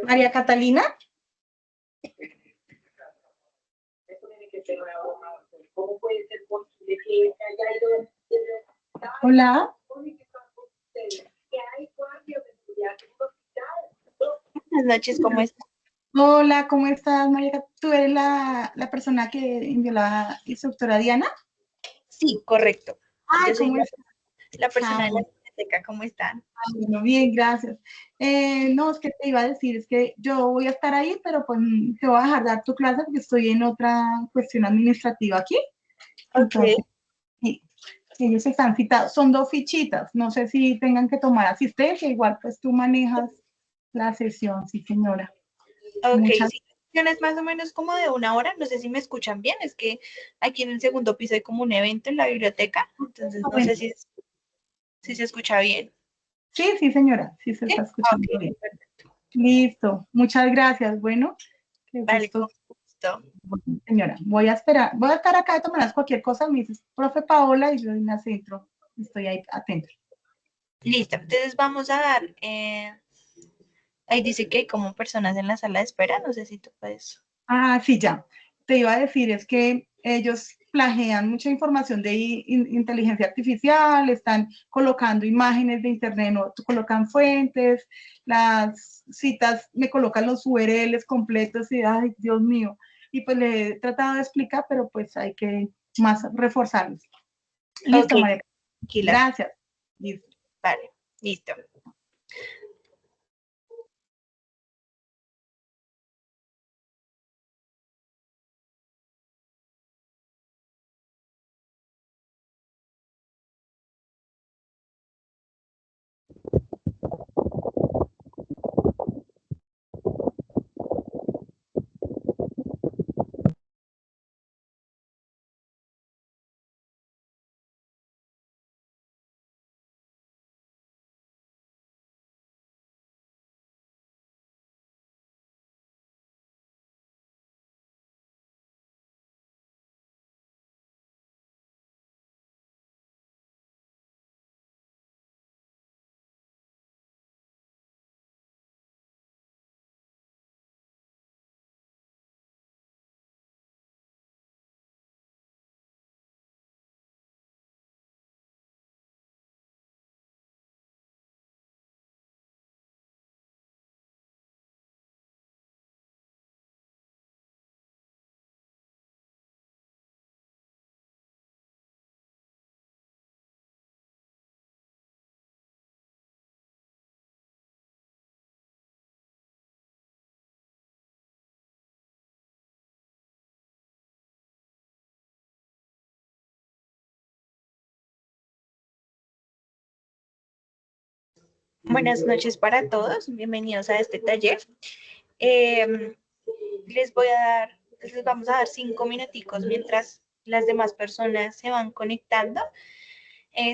María Catalina. Hola. Buenas noches, ¿cómo estás? Hola, ¿cómo estás, María? ¿Tú eres la persona que envió la instructora Diana? Sí, correcto. Ay, Yo soy ¿cómo estás? la persona Ah, de la biblioteca, ¿cómo están? bueno, bien, gracias. No, es que te iba a decir, es que yo voy a estar ahí, pero pues te voy a dejar dar tu clase porque estoy en otra cuestión administrativa aquí. Ok. Entonces, sí, ellos están citados. Son 2 fichitas. No sé si tengan que tomar asistencia. Igual, pues tú manejas la sesión, sí, señora. Ok, Muchas sí. Es más o menos como de 1 hora, no sé si me escuchan bien, es que aquí en el segundo piso hay como un evento en la biblioteca, entonces no sé gracias. si se escucha bien. Sí, sí, señora. Sí, se ¿Sí? está Ok, escuchando bien. perfecto. Listo. Muchas gracias. Bueno, qué Vale, gusto. con gusto. Bueno, señora, voy a esperar. Voy a estar acá de todas maneras. Cualquier cosa me dices, profe Paola, y yo en la centro. Estoy ahí atenta. Listo, entonces vamos a dar, ahí dice que hay como personas en la sala de espera, no sé si tú puedes. Ah, sí, ya. Te iba a decir, es que ellos plagian mucha información de inteligencia artificial, están colocando imágenes de internet, no, colocan fuentes, las citas, me colocan los URLs completos y, ay, Dios mío. Y pues le he tratado de explicar, pero pues hay que más reforzarlos. Ok, Listo, María. tranquila, Gracias. Listo. vale, listo. Buenas noches para todos, bienvenidos a este taller. Eh, les vamos a dar 5 minuticos mientras las demás personas se van conectando.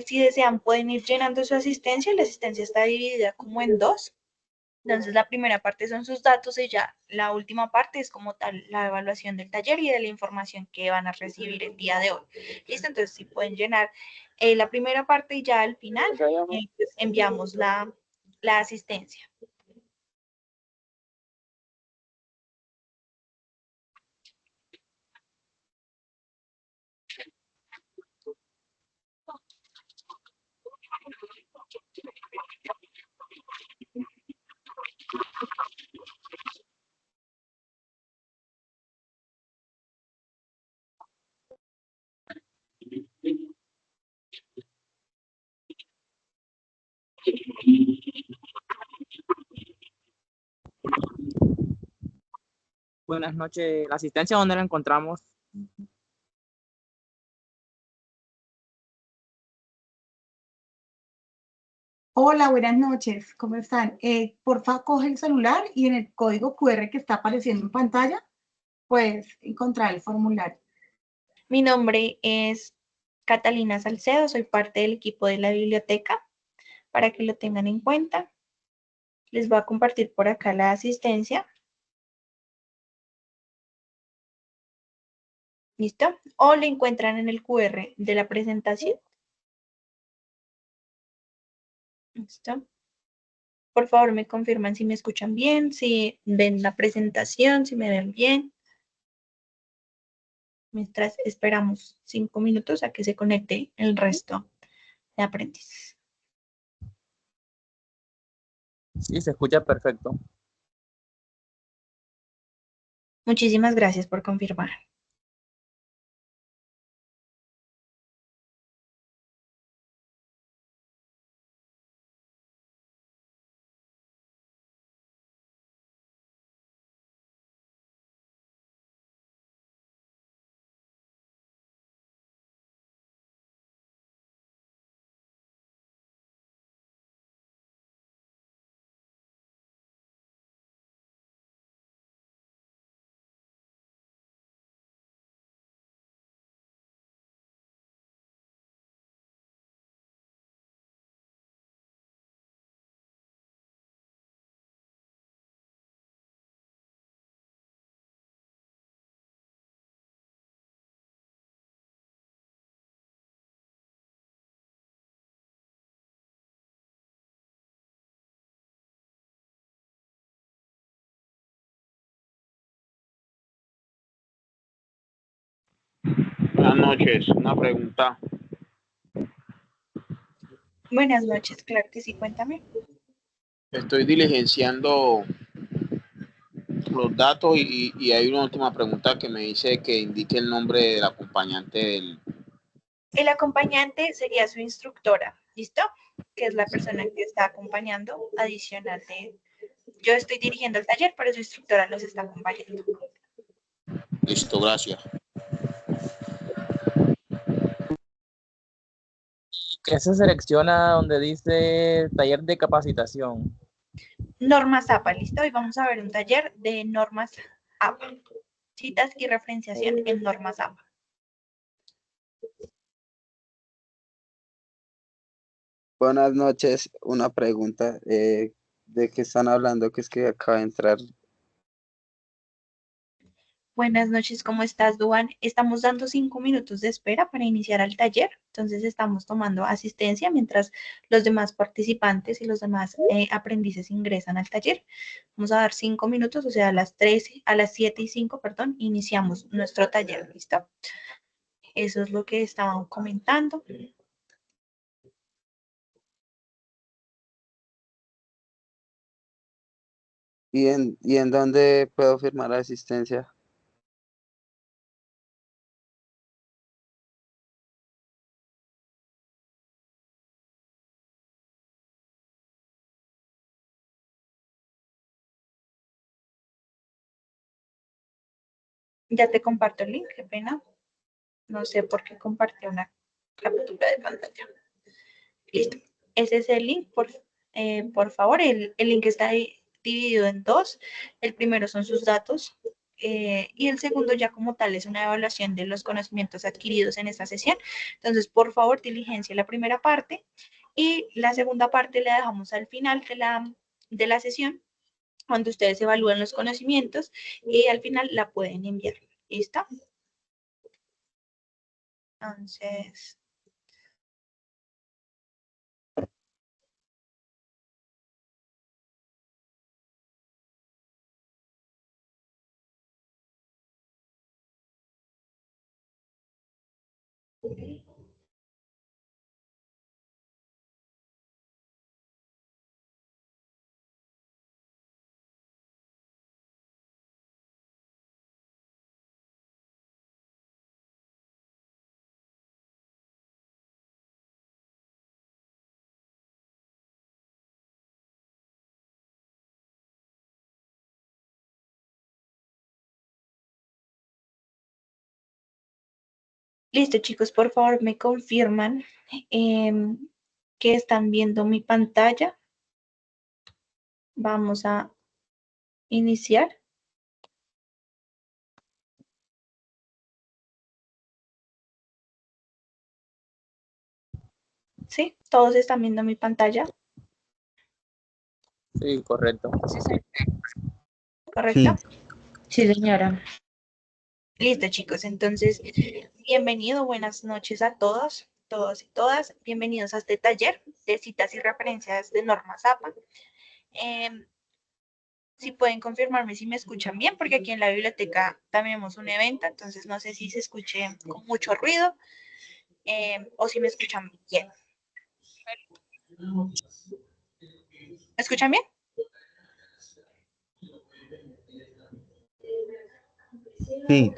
Si desean, pueden ir llenando su asistencia. La asistencia está dividida como en dos. Entonces, la primera parte son sus datos y ya la última parte es como tal la evaluación del taller y de la información que van a recibir el día de hoy. ¿Listo? Entonces, si pueden llenar la primera parte y ya al final pues, enviamos la asistencia. Buenas noches. ¿La asistencia dónde la encontramos? Hola, buenas noches. ¿Cómo están? Porfa, coge el celular y en el código QR que está apareciendo en pantalla, puedes encontrar el formulario. Mi nombre es Catalina Salcedo, soy parte del equipo de la biblioteca, para que lo tengan en cuenta. Les voy a compartir por acá la asistencia. ¿Listo? O lo encuentran en el QR de la presentación. ¿Listo? Por favor, me confirman si me escuchan bien, si ven la presentación, si me ven bien. Mientras esperamos 5 minutos a que se conecte el resto de aprendices. Sí, se escucha perfecto. Muchísimas gracias por confirmar. Buenas noches, una pregunta. Buenas noches, claro que sí, cuéntame. Estoy diligenciando los datos y hay una última pregunta que me dice que indique el nombre del acompañante del... El acompañante sería su instructora, ¿listo? Que es la persona que está acompañando adicional de... Yo estoy dirigiendo el taller, pero su instructora nos está acompañando. Listo, gracias. Que se selecciona donde dice taller de capacitación. Normas APA, ¿listo? Hoy vamos a ver un taller de normas APA. Citas y referenciación en normas APA. Buenas noches, una pregunta. ¿De qué están hablando? Que es que acaba de entrar. Buenas noches, ¿cómo estás, Duan? Estamos dando 5 minutos de espera para iniciar el taller, entonces estamos tomando asistencia mientras los demás participantes y los demás aprendices ingresan al taller. Vamos a dar 5 minutos, o sea, a las 7:05, perdón, iniciamos nuestro taller, ¿listo? Eso es lo que estaban comentando. ¿Y en dónde puedo firmar la asistencia? Ya te comparto el link, qué pena. No sé por qué compartió una captura de pantalla. Listo. Ese es el link, por favor. El link está dividido en dos. El primero son sus datos y el segundo ya como tal es una evaluación de los conocimientos adquiridos en esta sesión. Entonces, por favor, diligencia la primera parte y la segunda parte la dejamos al final de la sesión, cuando ustedes evalúen los conocimientos y al final la pueden enviar. ¿Listo? Entonces... Listo, chicos, por favor, me confirman que están viendo mi pantalla. Vamos a iniciar. ¿Sí? ¿Todos están viendo mi pantalla? Sí, correcto. ¿Correcto? Sí, señora. Listo, chicos. Entonces, bienvenido, buenas noches a todos, todos y todas. Bienvenidos a este taller de citas y referencias de normas APA. Si pueden confirmarme si me escuchan bien, porque aquí en la biblioteca también tenemos un evento, entonces no sé si se escuche con mucho ruido o si me escuchan bien. ¿Me escuchan bien? Sí.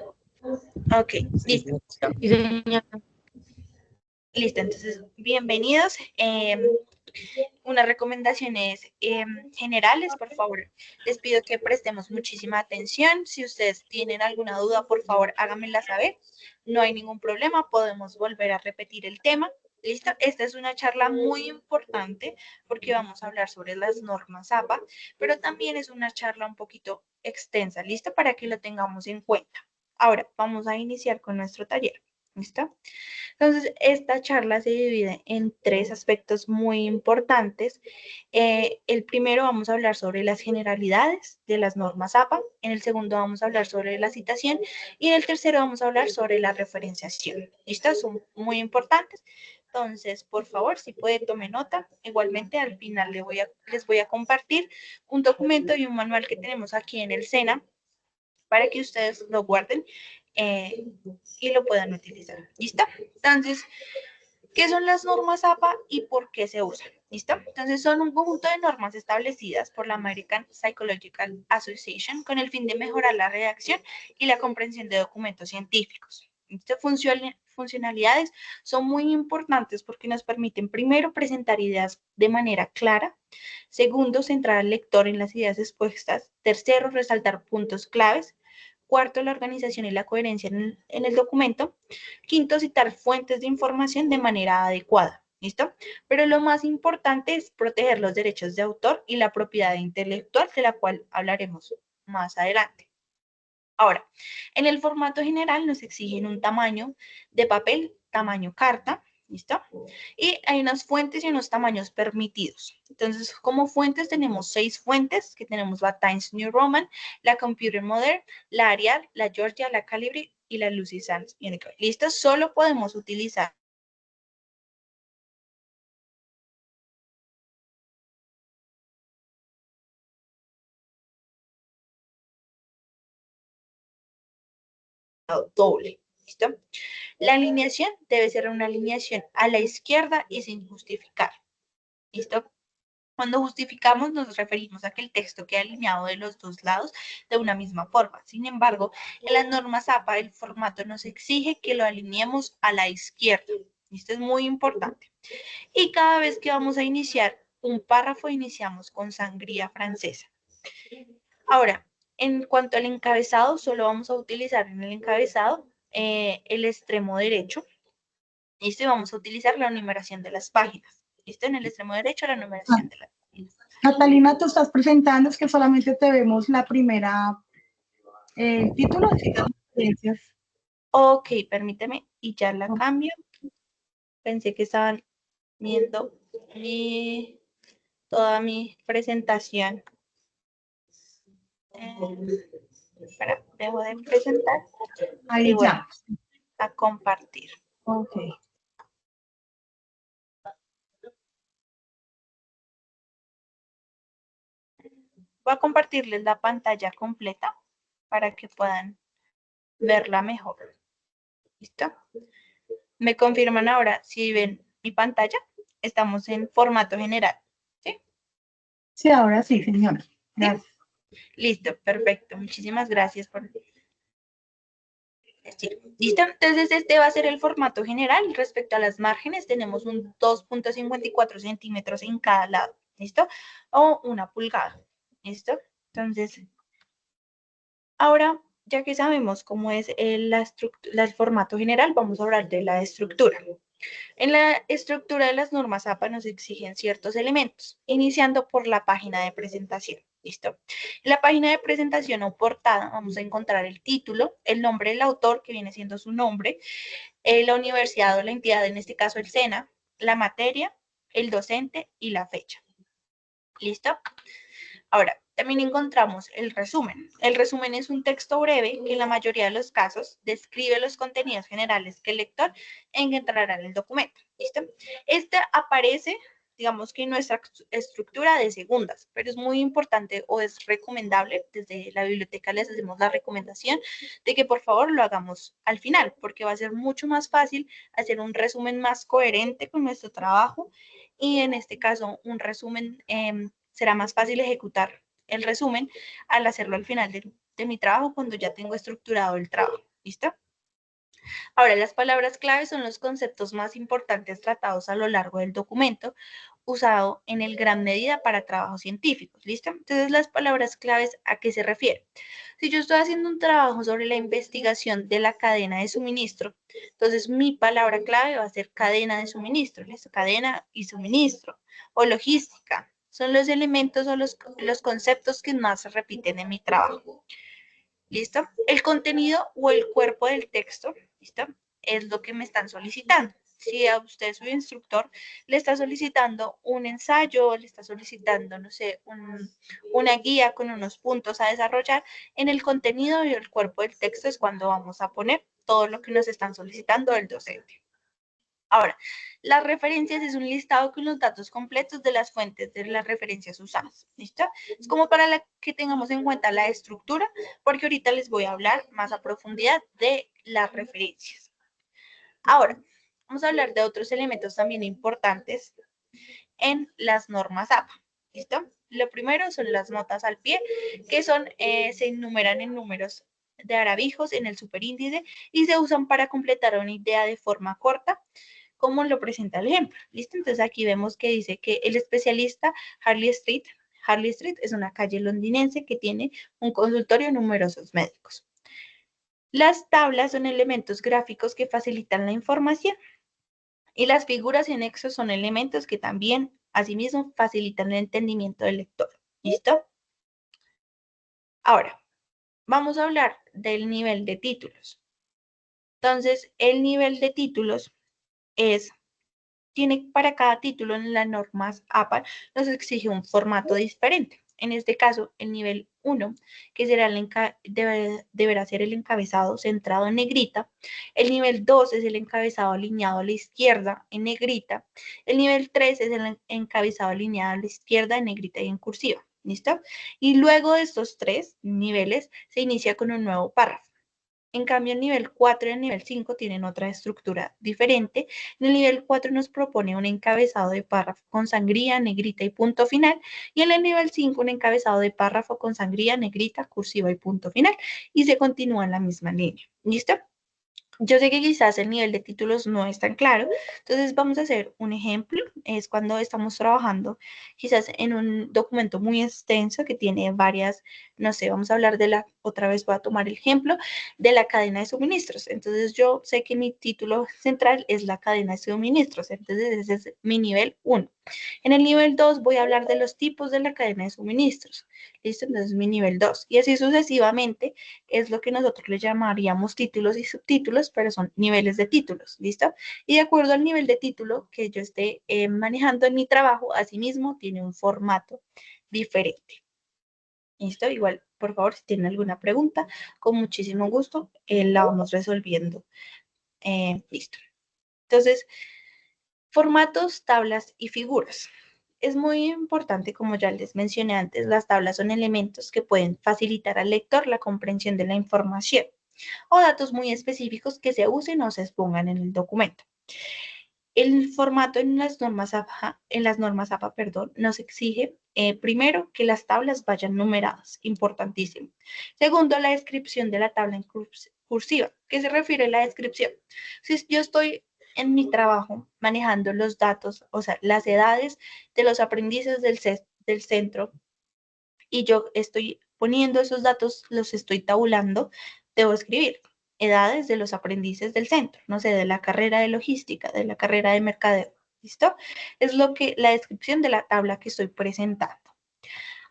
Ok, listo. Sí, señora. Listo, entonces, bienvenidos. Unas recomendaciones generales, por favor. Les pido que prestemos muchísima atención. Si ustedes tienen alguna duda, por favor, háganmela saber. No hay ningún problema, podemos volver a repetir el tema. ¿Listo? Esta es una charla muy importante porque vamos a hablar sobre las normas APA, pero también es una charla un poquito extensa, ¿listo? Para que lo tengamos en cuenta. Ahora, vamos a iniciar con nuestro taller. ¿Listo? Entonces, esta charla se divide en tres aspectos muy importantes. El primero vamos a hablar sobre las generalidades de las normas APA, en el segundo vamos a hablar sobre la citación y en el tercero vamos a hablar sobre la referenciación. ¿Listas? Son muy importantes. Entonces, por favor, si puede, tome nota. Igualmente, al final les voy a compartir un documento y un manual que tenemos aquí en el SENA para que ustedes lo guarden y lo puedan utilizar. ¿Listo? Entonces, ¿qué son las normas APA y por qué se usan? ¿Listo? Entonces, son un conjunto de normas establecidas por la American Psychological Association con el fin de mejorar la redacción y la comprensión de documentos científicos. Estas funcionalidades son muy importantes porque nos permiten, primero, presentar ideas de manera clara, segundo, centrar al lector en las ideas expuestas, tercero, resaltar puntos claves, cuarto, la organización y la coherencia en el documento, quinto, citar fuentes de información de manera adecuada. ¿Listo? Pero lo más importante es proteger los derechos de autor y la propiedad intelectual, de la cual hablaremos más adelante. Ahora, en el formato general nos exigen un tamaño de papel, tamaño carta, ¿listo? Y hay unas fuentes y unos tamaños permitidos. Entonces, como fuentes tenemos 6 fuentes, que tenemos la Times New Roman, la Computer Modern, la Arial, la Georgia, la Calibri y la Lucy Sans Unicode. ¿Listo? Solo podemos utilizar doble. ¿Listo? La alineación debe ser una alineación a la izquierda y sin justificar. ¿Listo? Cuando justificamos nos referimos a que el texto quede alineado de los dos lados de una misma forma. Sin embargo, en las normas APA el formato nos exige que lo alineemos a la izquierda. Esto es muy importante. Y cada vez que vamos a iniciar un párrafo, iniciamos con sangría francesa. Ahora, en cuanto al encabezado, solo vamos a utilizar en el encabezado el extremo derecho. ¿Listo? Y vamos a utilizar la numeración de las páginas. ¿Listo? En el extremo derecho la numeración de las páginas. Catalina, tú estás presentando, es que solamente te vemos la primera, el título, así las referencias. Ok, permíteme y ya la cambio. Pensé que estaban viendo toda mi presentación. Espera, dejo de presentar Ahí y voy ya. a compartir. Ok. Voy a compartirles la pantalla completa para que puedan verla mejor. ¿Listo? Me confirman ahora si ven mi pantalla. Estamos en formato general. ¿Sí? Sí, ahora sí, señora. Gracias. Listo, perfecto. Muchísimas gracias por decir. Listo, entonces este va a ser el formato general. Respecto a las márgenes, tenemos un 2.54 centímetros en cada lado. ¿Listo? O 1 pulgada. ¿Listo? Entonces, ahora, ya que sabemos cómo es el formato general, vamos a hablar de la estructura. En la estructura de las normas APA nos exigen ciertos elementos, iniciando por la página de presentación. ¿Listo? En la página de presentación o portada vamos a encontrar el título, el nombre del autor, que viene siendo su nombre, la universidad o la entidad, en este caso el SENA, la materia, el docente y la fecha. ¿Listo? Ahora, también encontramos el resumen. El resumen es un texto breve que en la mayoría de los casos describe los contenidos generales que el lector encontrará en el documento. ¿Listo? Este aparece digamos que nuestra estructura de segundas, pero es muy importante o es recomendable, desde la biblioteca les hacemos la recomendación de que por favor lo hagamos al final, porque va a ser mucho más fácil hacer un resumen más coherente con nuestro trabajo y en este caso un resumen será más fácil ejecutar el resumen al hacerlo al final de mi trabajo cuando ya tengo estructurado el trabajo. ¿Listo? Ahora, las palabras clave son los conceptos más importantes tratados a lo largo del documento, usado en gran medida para trabajos científicos, ¿listo? Entonces, las palabras claves, ¿a qué se refiere? Si yo estoy haciendo un trabajo sobre la investigación de la cadena de suministro, entonces mi palabra clave va a ser cadena de suministro, ¿listo? Cadena y suministro, o logística. Son los elementos o los conceptos que más se repiten en mi trabajo. ¿Listo? El contenido o el cuerpo del texto, ¿listo? Es lo que me están solicitando. Si a usted, su instructor, le está solicitando un ensayo, le está solicitando, no sé, una guía con unos puntos a desarrollar, en el contenido y el cuerpo del texto es cuando vamos a poner todo lo que nos están solicitando el docente. Ahora, las referencias es un listado con los datos completos de las fuentes de las referencias usadas. ¿Listo? Es como para que tengamos en cuenta la estructura, porque ahorita les voy a hablar más a profundidad de las referencias. Ahora, vamos a hablar de otros elementos también importantes en las normas APA. ¿Listo? Lo primero son las notas al pie, que se enumeran en números de arabijos en el superíndice y se usan para completar una idea de forma corta, como lo presenta el ejemplo. ¿Listo? Entonces aquí vemos que dice que el especialista Harley Street es una calle londinense que tiene un consultorio de numerosos médicos. Las tablas son elementos gráficos que facilitan la información y las figuras y anexos son elementos que también, asimismo, facilitan el entendimiento del lector. ¿Listo? Ahora, vamos a hablar del nivel de títulos. Entonces, el nivel de títulos tiene para cada título en las normas APA, nos exige un formato diferente. En este caso, el nivel 1, que será deberá ser el encabezado centrado en negrita. El nivel 2 es el encabezado alineado a la izquierda en negrita. El nivel 3 es el encabezado alineado a la izquierda en negrita y en cursiva. ¿Listo? Y luego de estos 3 niveles se inicia con un nuevo párrafo. En cambio, el nivel 4 y el nivel 5 tienen otra estructura diferente. En el nivel 4 nos propone un encabezado de párrafo con sangría, negrita y punto final. Y en el nivel 5 un encabezado de párrafo con sangría, negrita, cursiva y punto final. Y se continúa en la misma línea. ¿Listo? Yo sé que quizás el nivel de títulos no es tan claro, entonces vamos a hacer un ejemplo. Es cuando estamos trabajando quizás en un documento muy extenso que tiene varias, no sé, vamos a hablar otra vez voy a tomar el ejemplo de la cadena de suministros. Entonces yo sé que mi título central es la cadena de suministros, entonces ese es mi nivel 1. En el nivel 2 voy a hablar de los tipos de la cadena de suministros. ¿Listo? Entonces mi nivel 2. Y así sucesivamente es lo que nosotros le llamaríamos títulos y subtítulos, pero son niveles de títulos. ¿Listo? Y de acuerdo al nivel de título que yo esté manejando en mi trabajo, asimismo tiene un formato diferente. ¿Listo? Igual, por favor, si tienen alguna pregunta, con muchísimo gusto la vamos resolviendo. Listo. Entonces, formatos, tablas y figuras. Es muy importante, como ya les mencioné antes, las tablas son elementos que pueden facilitar al lector la comprensión de la información o datos muy específicos que se usen o se expongan en el documento. El formato en las normas APA, nos exige, primero, que las tablas vayan numeradas, importantísimo. Segundo, la descripción de la tabla en cursiva. ¿Qué se refiere a la descripción? Si yo estoy en mi trabajo manejando los datos, o sea, las edades de los aprendices del centro, y yo estoy poniendo esos datos, los estoy tabulando, debo escribir edades de los aprendices del centro, no sé, de la carrera de logística, de la carrera de mercadeo. ¿Listo? Es la descripción de la tabla que estoy presentando.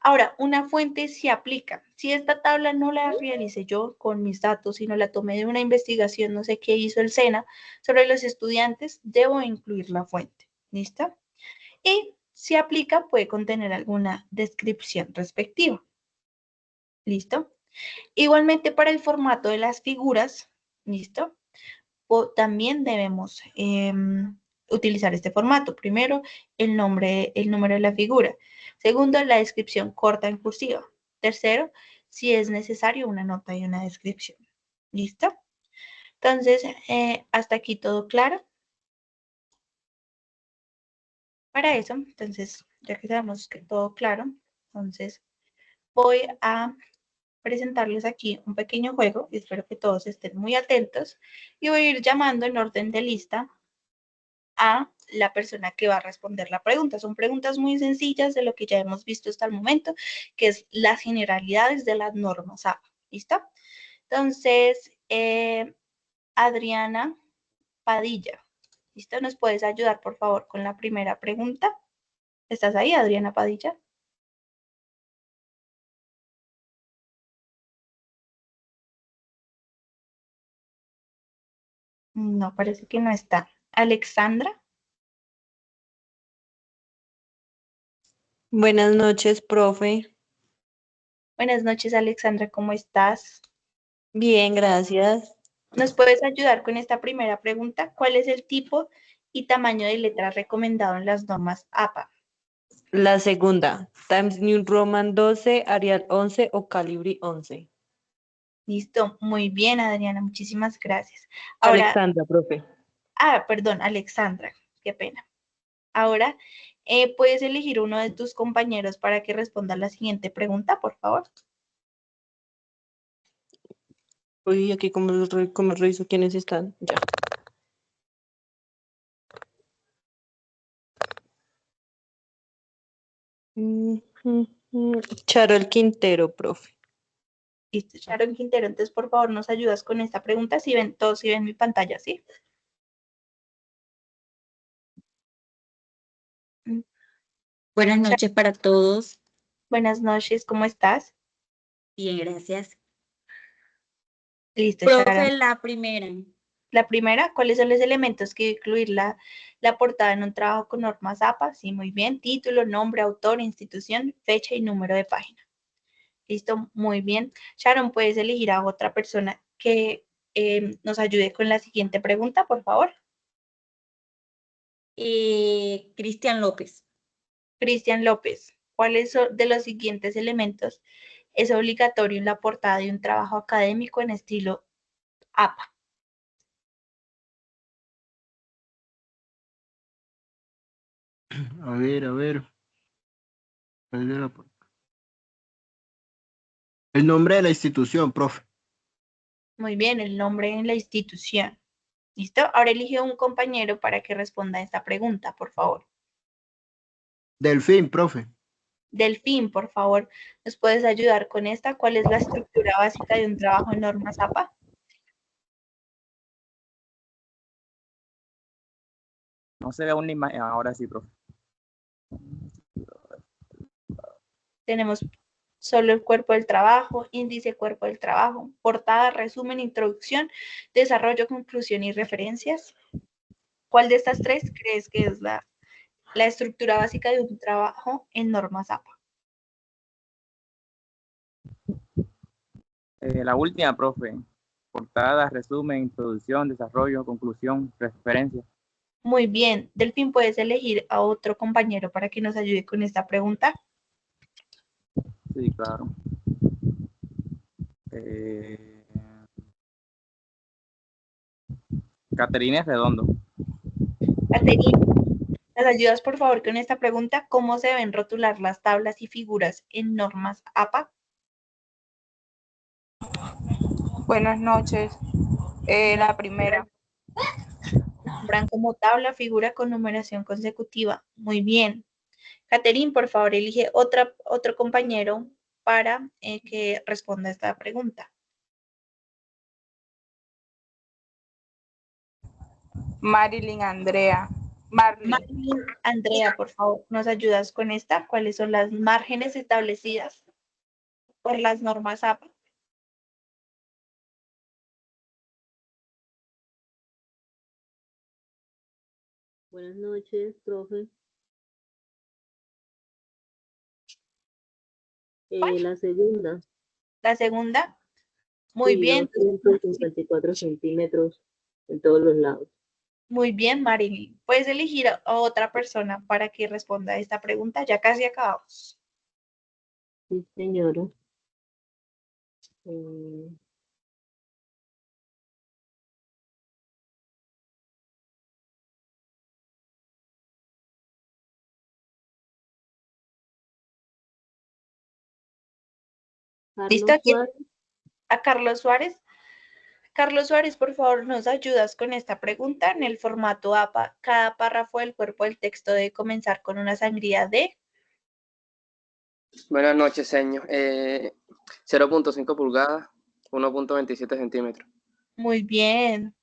Ahora, una fuente se aplica. Si esta tabla no la realicé yo con mis datos, sino la tomé de una investigación, no sé qué hizo el SENA, sobre los estudiantes, debo incluir la fuente. ¿Listo? Y si aplica, puede contener alguna descripción respectiva. ¿Listo? Igualmente para el formato de las figuras, ¿listo? También debemos utilizar este formato. Primero, el nombre, el número de la figura. Segundo, la descripción corta en cursiva. Tercero, si es necesario, una nota y una descripción. ¿Listo? Entonces, hasta aquí todo claro. Para eso, entonces, ya que sabemos que todo claro, entonces voy a presentarles aquí un pequeño juego y espero que todos estén muy atentos y voy a ir llamando en orden de lista a la persona que va a responder la pregunta. Son preguntas muy sencillas de lo que ya hemos visto hasta el momento, que es las generalidades de las normas APA. ¿Listo? Entonces, Adriana Padilla. ¿Listo? ¿Nos puedes ayudar, por favor, con la primera pregunta? ¿Estás ahí, Adriana Padilla? No, parece que no está. Alexandra. Buenas noches, profe. Buenas noches, Alexandra, ¿cómo estás? Bien, gracias. ¿Nos puedes ayudar con esta primera pregunta? ¿Cuál es el tipo y tamaño de letra recomendado en las normas APA? La segunda, Times New Roman 12, Arial 11 o Calibri 11. Listo, muy bien, Adriana, muchísimas gracias. Ahora, Alexandra, profe. perdón, Alexandra, qué pena. Ahora, puedes elegir uno de tus compañeros para que responda la siguiente pregunta, por favor. Uy, aquí como reviso quiénes están. Ya. Charol Quintero, profe. Listo, Sharon Quintero, entonces por favor nos ayudas con esta pregunta, si ven todos, si ven mi pantalla, ¿sí? Buenas noches para todos. Buenas noches, ¿cómo estás? Bien, gracias. Listo, Profe, Sharon. la primera. La primera, ¿cuáles son los elementos que debe incluir la portada en un trabajo con normas APA? Sí, muy bien. Título, nombre, autor, institución, fecha y número de página. Listo, muy bien. Sharon, ¿puedes elegir a otra persona que nos ayude con la siguiente pregunta, por favor? Cristian López. Cristian López, ¿cuáles de los siguientes elementos es obligatorio en la portada de un trabajo académico en estilo APA? A ver. ¿Cuál era el nombre de la institución, profe? Muy bien, el nombre en la institución. ¿Listo? Ahora elige un compañero para que responda a esta pregunta, por favor. Delfín, profe. Delfín, por favor, ¿nos puedes ayudar con esta? ¿Cuál es la estructura básica de un trabajo en normas APA? No se ve una imagen. Ahora sí, profe. Tenemos solo el cuerpo del trabajo, índice cuerpo del trabajo, portada, resumen, introducción, desarrollo, conclusión y referencias. ¿Cuál de estas tres crees que es la estructura básica de un trabajo en normas APA? La última, profe. Portada, resumen, introducción, desarrollo, conclusión, referencia. Muy bien. Delfín, ¿puedes elegir a otro compañero para que nos ayude con esta pregunta? Sí, claro. Caterina Redondo. Caterina, ¿nos ayudas por favor con esta pregunta? ¿Cómo se deben rotular las tablas y figuras en normas APA? Buenas noches. La primera. Nombran como tabla, figura con numeración consecutiva. Muy bien. Caterín, por favor, elige otro compañero para que responda esta pregunta. Marilyn Andrea. Marley. Marilyn, Andrea, por favor, ¿nos ayudas con esta? ¿Cuáles son las márgenes establecidas por las normas APA? Buenas noches, profe. La segunda. La segunda. Muy Sí, bien. 254 centímetros en todos los lados. Muy bien, Marilyn. Puedes elegir a otra persona para que responda a esta pregunta. Ya casi acabamos. Sí, señora. Eh, ¿Listo? Carlos Suárez. A Carlos Suárez. Carlos Suárez, por favor, nos ayudas con esta pregunta. En el formato APA, cada párrafo del cuerpo del texto debe comenzar con una sangría de... Buenas noches, señor. 0.5 pulgadas, 1.27 centímetros. Muy bien.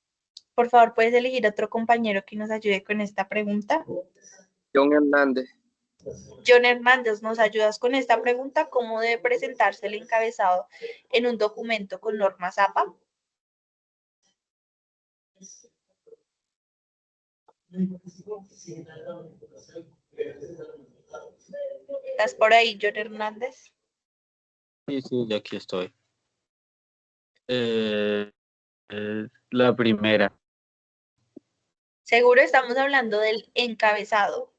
Por favor, puedes elegir otro compañero que nos ayude con esta pregunta. John Hernández. John Hernández, ¿nos ayudas con esta pregunta? ¿Cómo debe presentarse el encabezado en un documento con normas APA? ¿Estás por ahí, John Hernández? Sí, ya aquí estoy. La primera. Seguro estamos hablando del encabezado.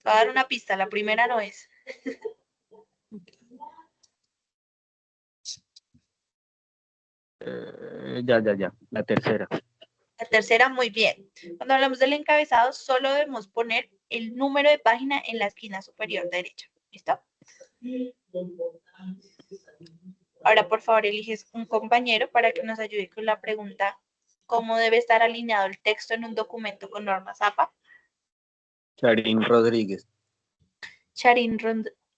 Te voy a dar una pista, la primera no es. Ya. La tercera. La tercera, muy bien. Cuando hablamos del encabezado, solo debemos poner el número de página en la esquina superior derecha. ¿Listo? Ahora, por favor, eliges un compañero para que nos ayude con la pregunta: ¿cómo debe estar alineado el texto en un documento con normas APA? Charín Rodríguez. Charín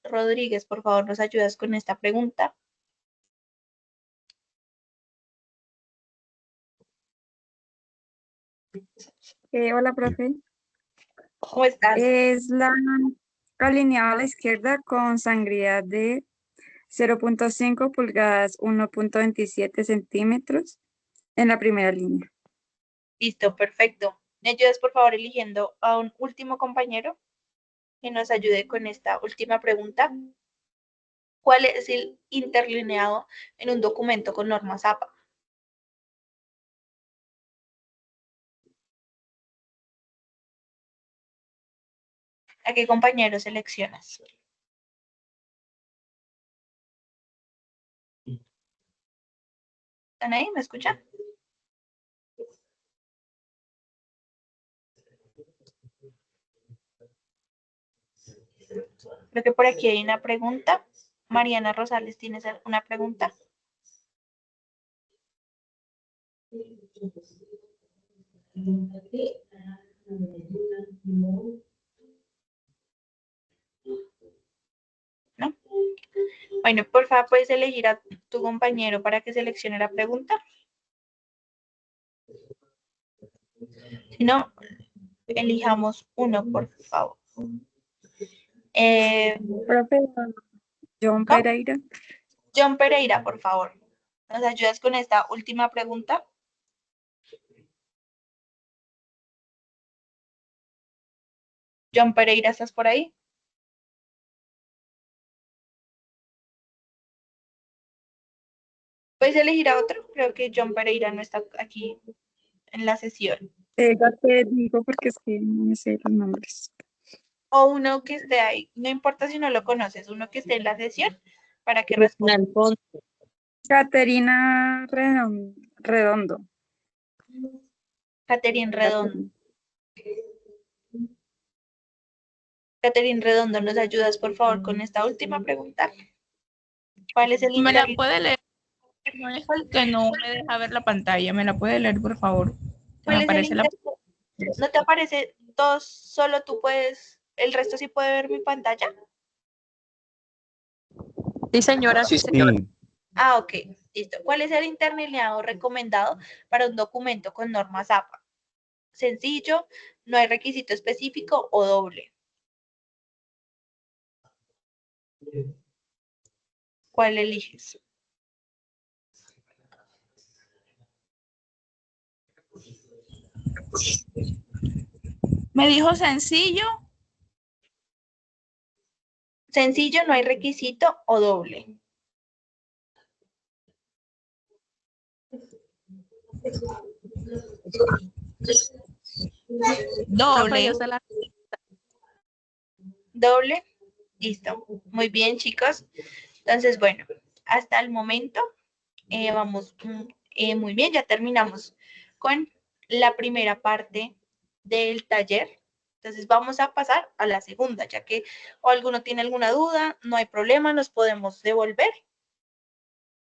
Rodríguez, por favor, nos ayudas con esta pregunta. Hola, profe. ¿Cómo estás? Es la alineada a la izquierda con sangría de 0.5 pulgadas, 1.27 centímetros en la primera línea. Listo, perfecto. ¿Me ayudas, por favor, eligiendo a un último compañero que nos ayude con esta última pregunta? ¿Cuál es el interlineado en un documento con normas APA? ¿A qué compañero seleccionas? ¿Están ahí? ¿Me escuchan? Creo que por aquí hay una pregunta. Mariana Rosales, ¿tienes una pregunta? ¿No? Bueno, por favor, puedes elegir a tu compañero para que seleccione la pregunta. Si no, elijamos uno, por favor. Profe, John Pereira. John Pereira, por favor. ¿Nos ayudas con esta última pregunta? John Pereira, ¿estás por ahí? ¿Puedes elegir a otro? Creo que John Pereira no está aquí en la sesión. Ya te digo porque es que no me sé los nombres. O uno que esté ahí, no importa si no lo conoces, uno que esté en la sesión para que responda. Caterina Redondo. Catherine Redondo. Catherine Redondo, ¿nos ayudas, por favor, con esta última pregunta? ¿Cuál es el ¿Me la puede leer? No es el que no me deja ver la pantalla. ¿Me la puede leer, por favor? ¿Cuál es el ¿No te aparece dos? Solo tú puedes, el resto sí puede ver mi pantalla. Sí, señora. Sí. Ah, ok, listo. ¿Cuál es el interlineado recomendado para un documento con normas APA? Sencillo, no hay requisito específico o doble. ¿Cuál eliges? Me dijo sencillo. Sencillo, no hay requisito o doble. Doble. Profe, doble. Listo. Muy bien, chicos. Entonces, bueno, hasta el momento vamos muy bien. Ya terminamos con la primera parte del taller. Entonces vamos a pasar a la segunda, ya que o alguno tiene alguna duda, no hay problema, nos podemos devolver.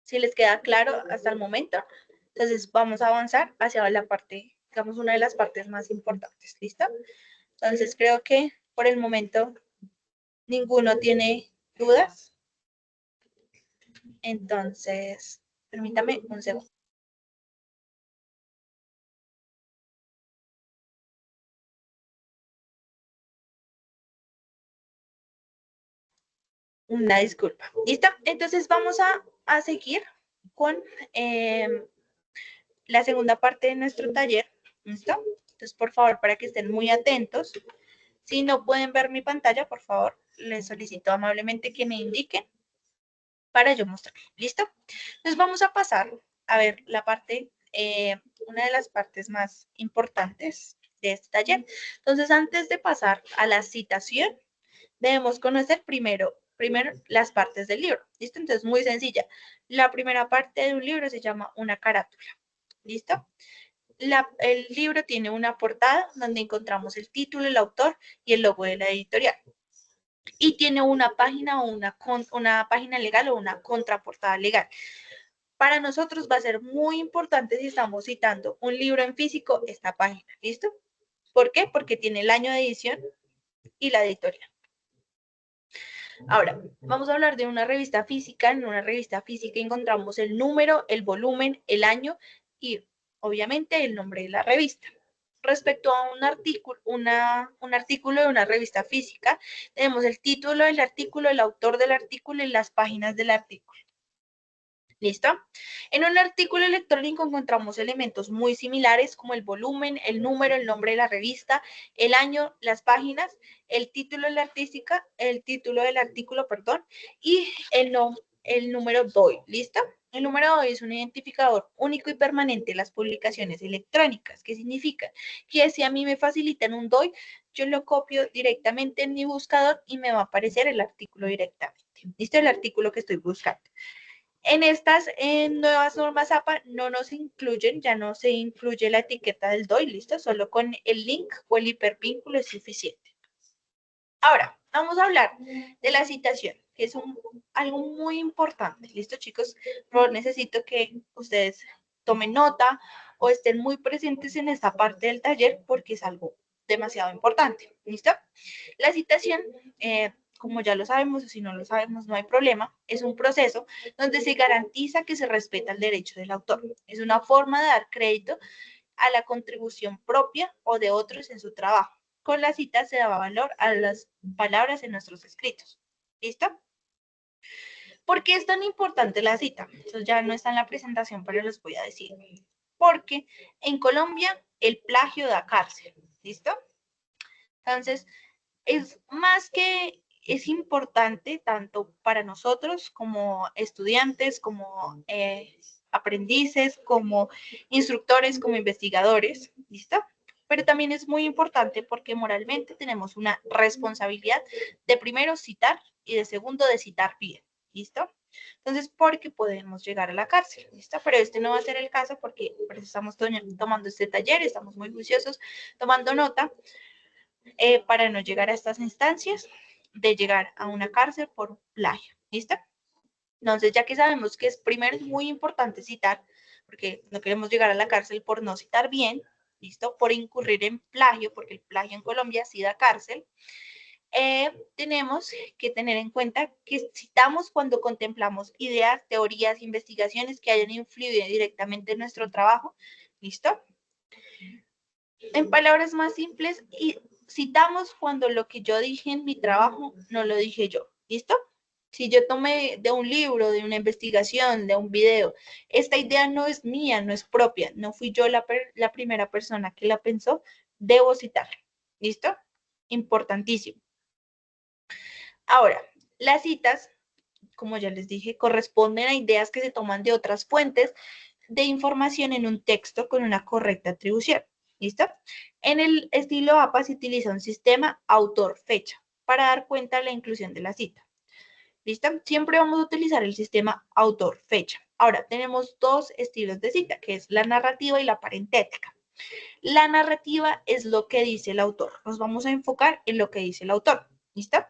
Si les queda claro hasta el momento, entonces vamos a avanzar hacia la parte, digamos, una de las partes más importantes. ¿Listo? Entonces creo que por el momento ninguno tiene dudas. Entonces, permítame un segundo. Una disculpa. ¿Listo? Entonces vamos a seguir con la segunda parte de nuestro taller. ¿Listo? Entonces, por favor, para que estén muy atentos. Si no pueden ver mi pantalla, por favor, les solicito amablemente que me indiquen para yo mostrarles. ¿Listo? Entonces vamos a pasar a ver la parte, una de las partes más importantes de este taller. Entonces, antes de pasar a la citación, debemos conocer primero las partes del libro. ¿Listo? Entonces, muy sencilla. La primera parte de un libro se llama una carátula. ¿Listo? El libro tiene una portada donde encontramos el título, el autor y el logo de la editorial. Y tiene una página o una página legal o una contraportada legal. Para nosotros va a ser muy importante si estamos citando un libro en físico, esta página. ¿Listo? ¿Por qué? Porque tiene el año de edición y la editorial. Ahora, vamos a hablar de una revista física. En una revista física encontramos el número, el volumen, el año y obviamente el nombre de la revista. Respecto a un artículo de una revista física, tenemos el título del artículo, el autor del artículo y las páginas del artículo. ¿Listo? En un artículo electrónico encontramos elementos muy similares como el volumen, el número, el nombre de la revista, el año, las páginas, el título de la artística, el título del artículo, perdón, y el número DOI. ¿Listo? El número DOI es un identificador único y permanente de las publicaciones electrónicas. ¿Qué significa? Que si a mí me facilitan un DOI, yo lo copio directamente en mi buscador y me va a aparecer el artículo directamente. ¿Listo? El artículo que estoy buscando. En estas nuevas normas APA no nos incluyen, ya no se incluye la etiqueta del DOI, ¿listo? Solo con el link o el hipervínculo es suficiente. Ahora, vamos a hablar de la citación, que es algo muy importante, ¿listo, chicos? Pero necesito que ustedes tomen nota o estén muy presentes en esta parte del taller porque es algo demasiado importante, ¿listo? La citación, como ya lo sabemos o si no lo sabemos no hay problema, es un proceso donde se garantiza que se respeta el derecho del autor. Es una forma de dar crédito a la contribución propia o de otros en su trabajo. Con la cita se daba valor a las palabras en nuestros escritos. ¿Listo? ¿Por qué es tan importante la cita? Eso ya no está en la presentación, pero les voy a decir. Porque en Colombia el plagio da cárcel. ¿Listo? Entonces, es importante tanto para nosotros como estudiantes, como aprendices, como instructores, como investigadores, ¿listo? Pero también es muy importante porque moralmente tenemos una responsabilidad de primero citar y de segundo de citar bien, ¿listo? Entonces, porque podemos llegar a la cárcel, ¿listo? Pero este no va a ser el caso porque por eso estamos tomando este taller, estamos muy juiciosos, tomando nota, para no llegar a estas instancias de llegar a una cárcel por plagio. ¿Listo? Entonces, ya que sabemos que primero es muy importante citar, porque no queremos llegar a la cárcel por no citar bien, ¿listo? Por incurrir en plagio, porque el plagio en Colombia sí da cárcel. Tenemos que tener en cuenta que citamos cuando contemplamos ideas, teorías, investigaciones que hayan influido directamente en nuestro trabajo. ¿Listo? En palabras más simples, citamos cuando lo que yo dije en mi trabajo no lo dije yo. ¿Listo? Si yo tomé de un libro, de una investigación, de un video, esta idea no es mía, no es propia, no fui yo la primera persona que la pensó, debo citarla. ¿Listo? Importantísimo. Ahora, las citas, como ya les dije, corresponden a ideas que se toman de otras fuentes, de información en un texto con una correcta atribución. ¿Listo? En el estilo APA se utiliza un sistema autor-fecha para dar cuenta de la inclusión de la cita. ¿Listo? Siempre vamos a utilizar el sistema autor-fecha. Ahora, tenemos dos estilos de cita, que es la narrativa y la parentética. La narrativa es lo que dice el autor. Nos vamos a enfocar en lo que dice el autor. ¿Listo?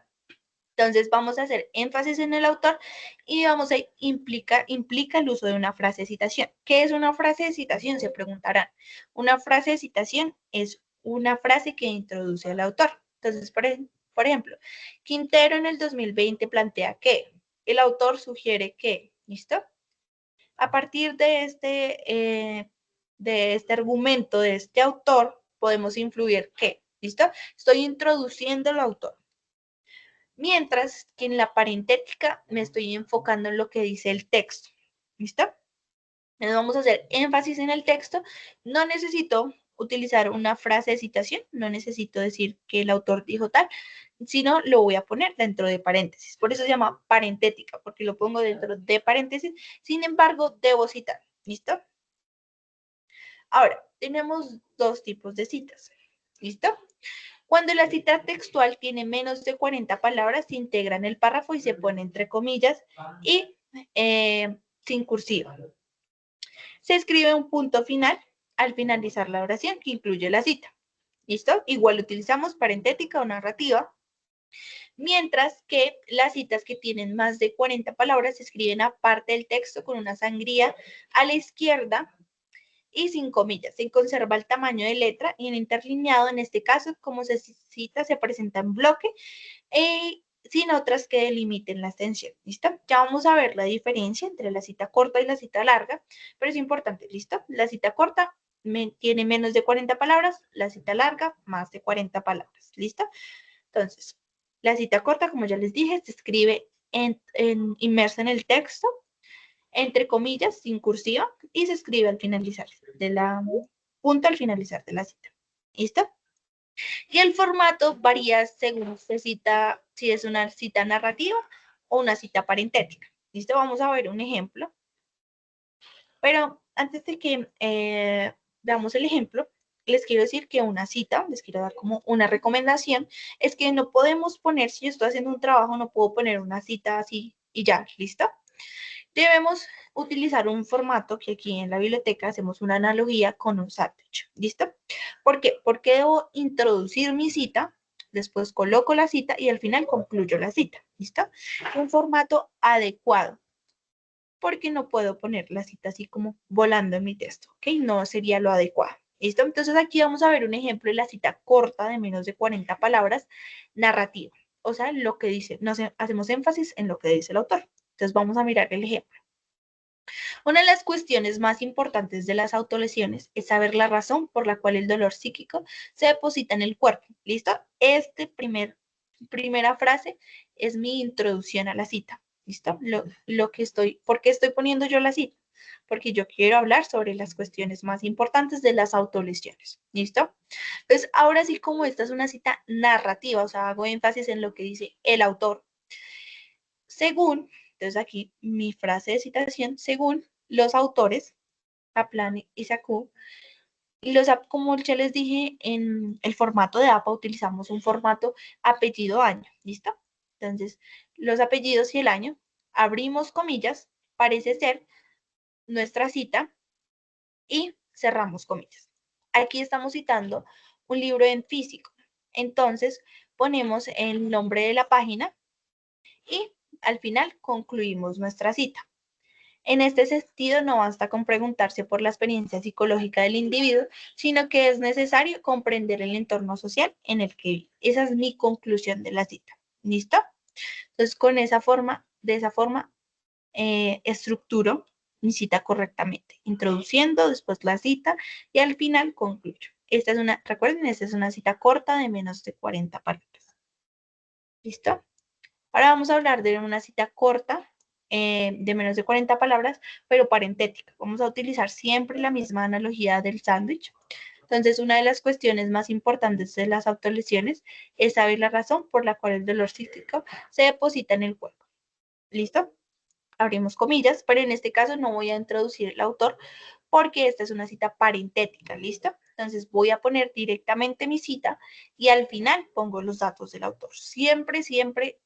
Entonces vamos a hacer énfasis en el autor y vamos a implica el uso de una frase de citación. ¿Qué es una frase de citación? Se preguntarán. Una frase de citación es una frase que introduce al autor. Entonces, por ejemplo, Quintero en el 2020 plantea que, el autor sugiere que, ¿listo? A partir de este argumento de este autor, podemos influir que, ¿listo? Estoy introduciendo al autor. Mientras que en la parentética me estoy enfocando en lo que dice el texto. ¿Listo? Entonces vamos a hacer énfasis en el texto. No necesito utilizar una frase de citación, no necesito decir que el autor dijo tal, sino lo voy a poner dentro de paréntesis. Por eso se llama parentética, porque lo pongo dentro de paréntesis. Sin embargo, debo citar. ¿Listo? Ahora, tenemos dos tipos de citas. ¿Listo? Cuando la cita textual tiene menos de 40 palabras, se integra en el párrafo y se pone entre comillas y sin cursiva. Se escribe un punto final al finalizar la oración que incluye la cita. ¿Listo? Igual utilizamos parentética o narrativa. Mientras que las citas que tienen más de 40 palabras se escriben aparte del texto con una sangría a la izquierda y sin comillas. Se conserva el tamaño de letra y en interlineado, en este caso, como se cita, se presenta en bloque, sin otras que delimiten la extensión. ¿Listo? Ya vamos a ver la diferencia entre la cita corta y la cita larga, pero es importante. ¿Listo? La cita corta tiene menos de 40 palabras, la cita larga más de 40 palabras. ¿Listo? Entonces, la cita corta, como ya les dije, se escribe inmersa en el texto, entre comillas, sin cursiva, y se escribe al finalizar punto al finalizar de la cita. ¿Listo? Y el formato varía según se cita, si es una cita narrativa o una cita parentética. ¿Listo? Vamos a ver un ejemplo. Pero antes de que veamos el ejemplo, les quiero decir que una cita, les quiero dar como una recomendación, es que no podemos poner, si yo estoy haciendo un trabajo, no puedo poner una cita así y ya, ¿listo? Debemos utilizar un formato que aquí en la biblioteca hacemos una analogía con un sándwich. ¿Listo? ¿Por qué? Porque debo introducir mi cita, después coloco la cita y al final concluyo la cita. ¿Listo? Un formato adecuado. Porque no puedo poner la cita así como volando en mi texto. ¿Ok? No sería lo adecuado. ¿Listo? Entonces aquí vamos a ver un ejemplo de la cita corta de menos de 40 palabras, narrativa. O sea, lo que dice, hacemos énfasis en lo que dice el autor. Entonces vamos a mirar el ejemplo. Una de las cuestiones más importantes de las autolesiones es saber la razón por la cual el dolor psíquico se deposita en el cuerpo. ¿Listo? Primera frase es mi introducción a la cita. ¿Listo? ¿Por qué estoy poniendo yo la cita? Porque yo quiero hablar sobre las cuestiones más importantes de las autolesiones. ¿Listo? Entonces, ahora sí, como esta es una cita narrativa, o sea, hago énfasis en lo que dice el autor. Entonces aquí mi frase de citación, según los autores, Kaplan y Sacú, como ya les dije, en el formato de APA utilizamos un formato apellido-año, ¿listo? Entonces, los apellidos y el año, abrimos comillas, parece ser nuestra cita y cerramos comillas. Aquí estamos citando un libro en físico. Entonces, ponemos el nombre de la página y al final concluimos nuestra cita. En este sentido, no basta con preguntarse por la experiencia psicológica del individuo, sino que es necesario comprender el entorno social en el que vive. Esa es mi conclusión de la cita. ¿Listo? Entonces, de esa forma, estructuro mi cita correctamente, introduciendo después la cita y al final concluyo. Recuerden, esta es una cita corta de menos de 40 palabras. ¿Listo? Ahora vamos a hablar de una cita corta de menos de 40 palabras, pero parentética. Vamos a utilizar siempre la misma analogía del sándwich. Entonces, una de las cuestiones más importantes de las autolesiones es saber la razón por la cual el dolor psíquico se deposita en el cuerpo. ¿Listo? abrimos comillas, pero en este caso no voy a introducir el autor porque esta es una cita parentética, ¿listo? Entonces voy a poner directamente mi cita y al final pongo los datos del autor. Siempre, siempre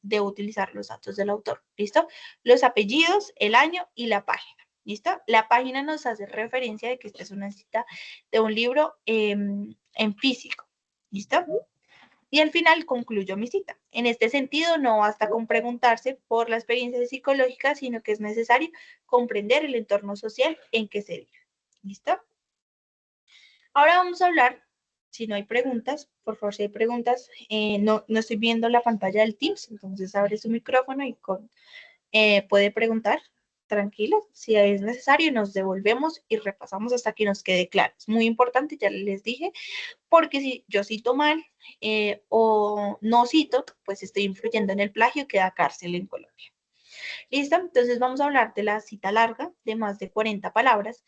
debo utilizar los datos del autor, ¿listo? Los apellidos, el año y la página, ¿listo? La página nos hace referencia de que esta es una cita de un libro en físico, ¿listo? Y al final concluyo mi cita. En este sentido, no basta con preguntarse por la experiencia psicológica, sino que es necesario comprender el entorno social en que se vive. ¿Listo? Ahora vamos a hablar, si no hay preguntas, por favor, si hay preguntas, no estoy viendo la pantalla del Teams, entonces abre su micrófono y puede preguntar. Tranquilo, si es necesario, nos devolvemos y repasamos hasta que nos quede claro. Es muy importante, ya les dije, porque si yo cito mal o no cito, pues estoy influyendo en el plagio que da cárcel en Colombia. ¿Listo? Entonces vamos a hablar de la cita larga de más de 40 palabras.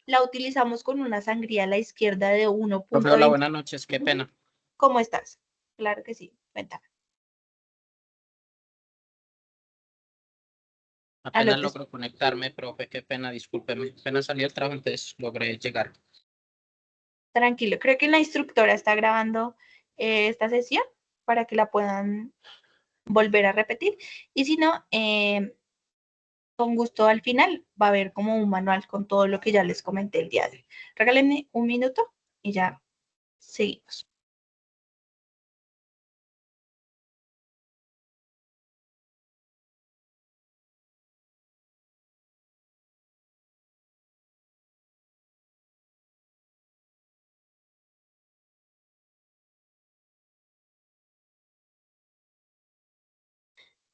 La utilizamos con una sangría a la izquierda de 1.20. Profe, hola, buenas noches, qué pena. ¿Cómo estás? Claro que sí, cuéntame. Apenas logro conectarme, profe, qué pena, discúlpeme. Apenas salí del trabajo, entonces logré llegar. Tranquilo, creo que la instructora está grabando esta sesión para que la puedan volver a repetir. Y si no, con gusto al final va a haber como un manual con todo lo que ya les comenté el día de hoy. Regálenme un minuto y ya seguimos.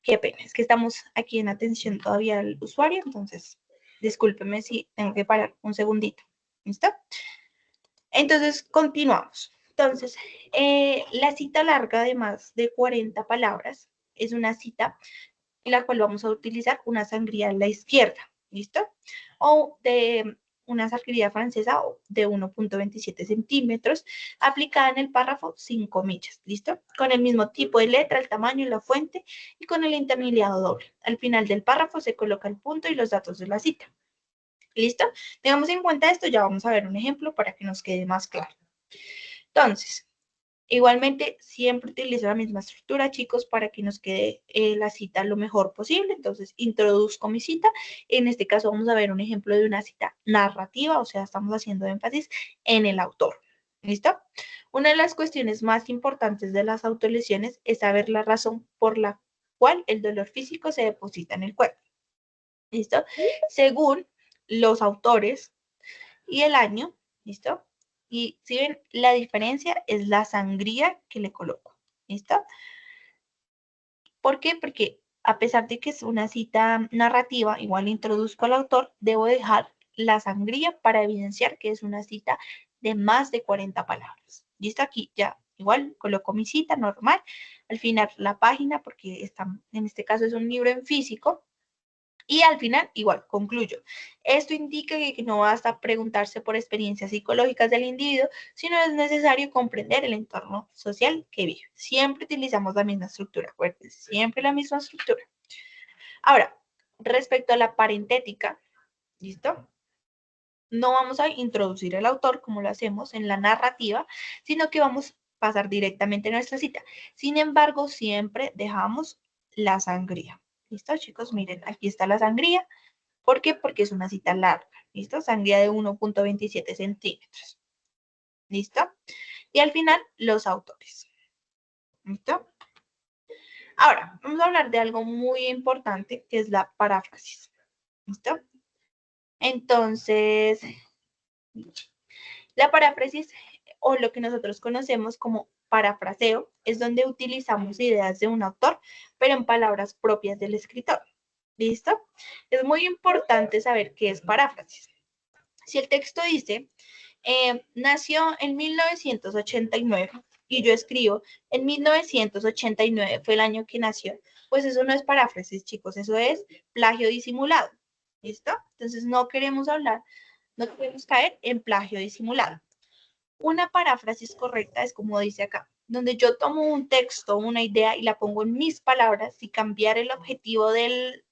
Qué pena, es que estamos aquí en atención todavía al usuario, entonces discúlpeme si tengo que parar un segundito. ¿Listo? Entonces, continuamos. Entonces, la cita larga de más de 40 palabras es una cita en la cual vamos a utilizar una sangría a la izquierda, ¿listo? O de una sangría francesa de 1.27 centímetros, aplicada en el párrafo sin comillas, ¿listo? Con el mismo tipo de letra, el tamaño y la fuente, y con el interlineado doble. Al final del párrafo se coloca el punto y los datos de la cita. ¿Listo? Tengamos en cuenta esto, ya vamos a ver un ejemplo para que nos quede más claro. Entonces, igualmente, siempre utilizo la misma estructura, chicos, para que nos quede la cita lo mejor posible. Entonces, introduzco mi cita. En este caso, vamos a ver un ejemplo de una cita narrativa, o sea, estamos haciendo énfasis en el autor. ¿Listo? Una de las cuestiones más importantes de las autolesiones es saber la razón por la cual el dolor físico se deposita en el cuerpo. ¿Listo? Según los autores y el año, ¿listo? Y si ven, la diferencia es la sangría que le coloco, ¿listo? ¿Por qué? Porque a pesar de que es una cita narrativa, igual introduzco al autor, debo dejar la sangría para evidenciar que es una cita de más de 40 palabras. ¿Listo? Aquí ya igual coloco mi cita normal, al final la página, porque en este caso es un libro en físico, y al final, igual, concluyo. Esto indica que no basta preguntarse por experiencias psicológicas del individuo, sino es necesario comprender el entorno social que vive. Siempre utilizamos la misma estructura, acuérdense, siempre la misma estructura. Ahora, respecto a la parentética, ¿listo? No vamos a introducir el autor como lo hacemos en la narrativa, sino que vamos a pasar directamente a nuestra cita. Sin embargo, siempre dejamos la sangría. ¿Listo, chicos? Miren, aquí está la sangría. ¿Por qué? Porque es una cita larga. ¿Listo? Sangría de 1.27 centímetros. ¿Listo? Y al final, los autores. ¿Listo? Ahora, vamos a hablar de algo muy importante, que es la paráfrasis. ¿Listo? Entonces, la paráfrasis, o lo que nosotros conocemos como parafraseo, es donde utilizamos ideas de un autor, pero en palabras propias del escritor. ¿Listo? Es muy importante saber qué es paráfrasis. Si el texto dice, nació en 1989 y yo escribo, en 1989 fue el año que nació, pues eso no es paráfrasis, chicos, eso es plagio disimulado. ¿Listo? Entonces no queremos caer en plagio disimulado. Una paráfrasis correcta es como dice acá, donde yo tomo un texto, una idea y la pongo en mis palabras sin cambiar el objetivo del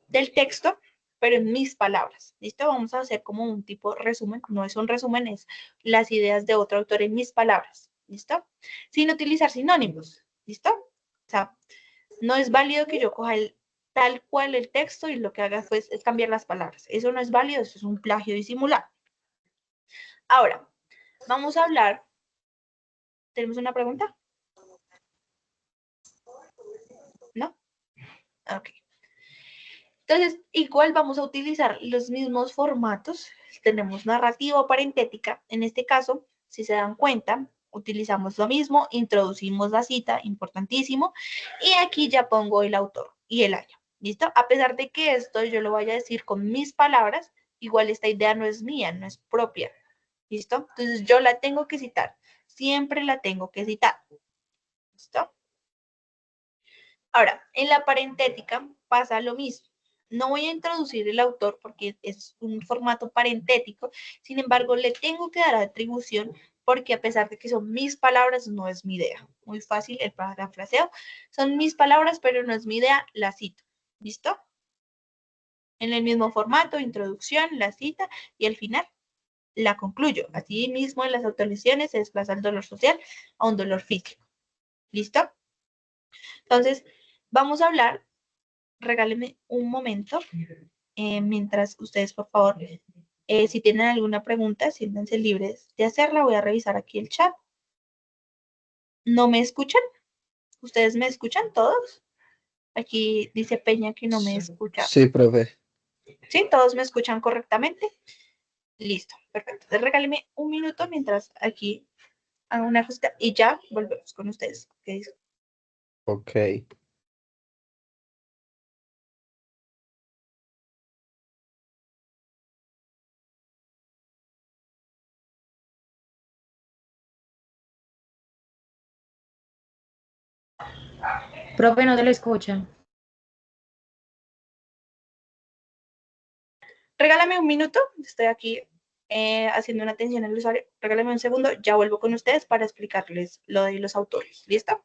del texto, pero en mis palabras. ¿Listo? Vamos a hacer como un tipo resumen. No es un resumen, es las ideas de otro autor en mis palabras. ¿Listo? Sin utilizar sinónimos. ¿Listo? O sea, no es válido que yo coja tal cual el texto y lo que haga pues, es cambiar las palabras. Eso no es válido, eso es un plagio disimulado. Ahora, vamos a hablar. ¿Tenemos una pregunta? ¿No? Ok. Entonces, igual vamos a utilizar los mismos formatos. Tenemos narrativa o parentética. En este caso, si se dan cuenta, utilizamos lo mismo, introducimos la cita, importantísimo, y aquí ya pongo el autor y el año. ¿Listo? A pesar de que esto yo lo vaya a decir con mis palabras, igual esta idea no es mía, no es propia. ¿Listo? Entonces yo la tengo que citar. Siempre la tengo que citar. ¿Listo? Ahora, en la parentética pasa lo mismo. No voy a introducir el autor porque es un formato parentético, sin embargo, le tengo que dar atribución porque a pesar de que son mis palabras, no es mi idea. Muy fácil el parafraseo. Son mis palabras, pero no es mi idea, la cito. ¿Listo? En el mismo formato, introducción, la cita y al final la concluyo. Así mismo en las autorizaciones se desplaza el dolor social a un dolor físico. ¿Listo? Entonces, vamos a hablar. Regálenme un momento mientras ustedes, por favor, si tienen alguna pregunta, siéntanse libres de hacerla. Voy a revisar aquí el chat. ¿No me escuchan? ¿Ustedes me escuchan todos? Aquí dice Peña que no me escucha. Sí, profe. ¿Sí? ¿Todos me escuchan correctamente? Listo, perfecto. Entonces, regálenme un minuto mientras aquí hago una ajuste y ya volvemos con ustedes. ¿Okay? Ok. Profe, no se le escucha. Regálame un minuto, estoy aquí haciendo una atención al usuario. Regálame un segundo, ya vuelvo con ustedes para explicarles lo de los autores. ¿Listo?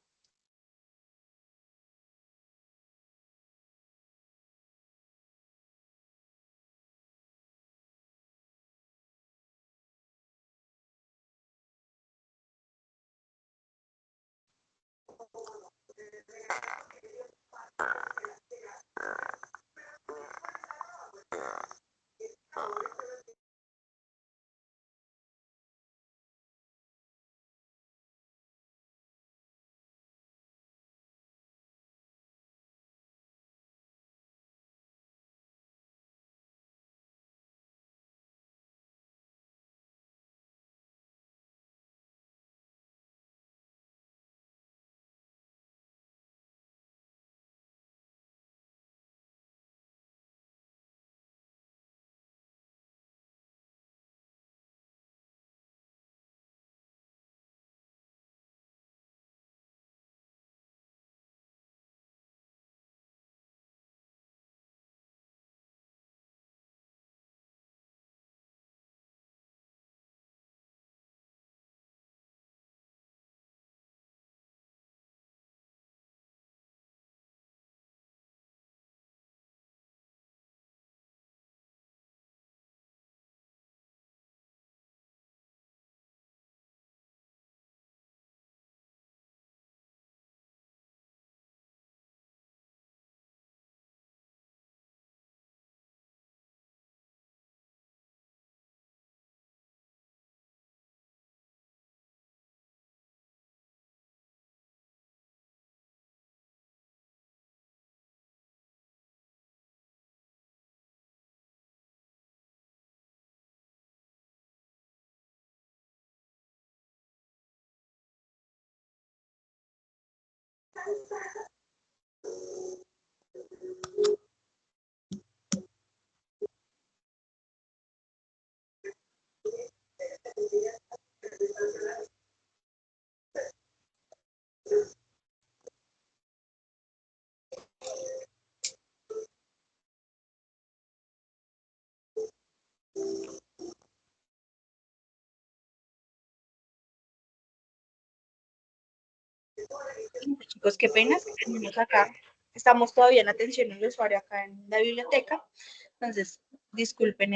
Chicos, qué pena que tenemos acá estamos todavía en atención al usuario acá en la biblioteca, entonces disculpen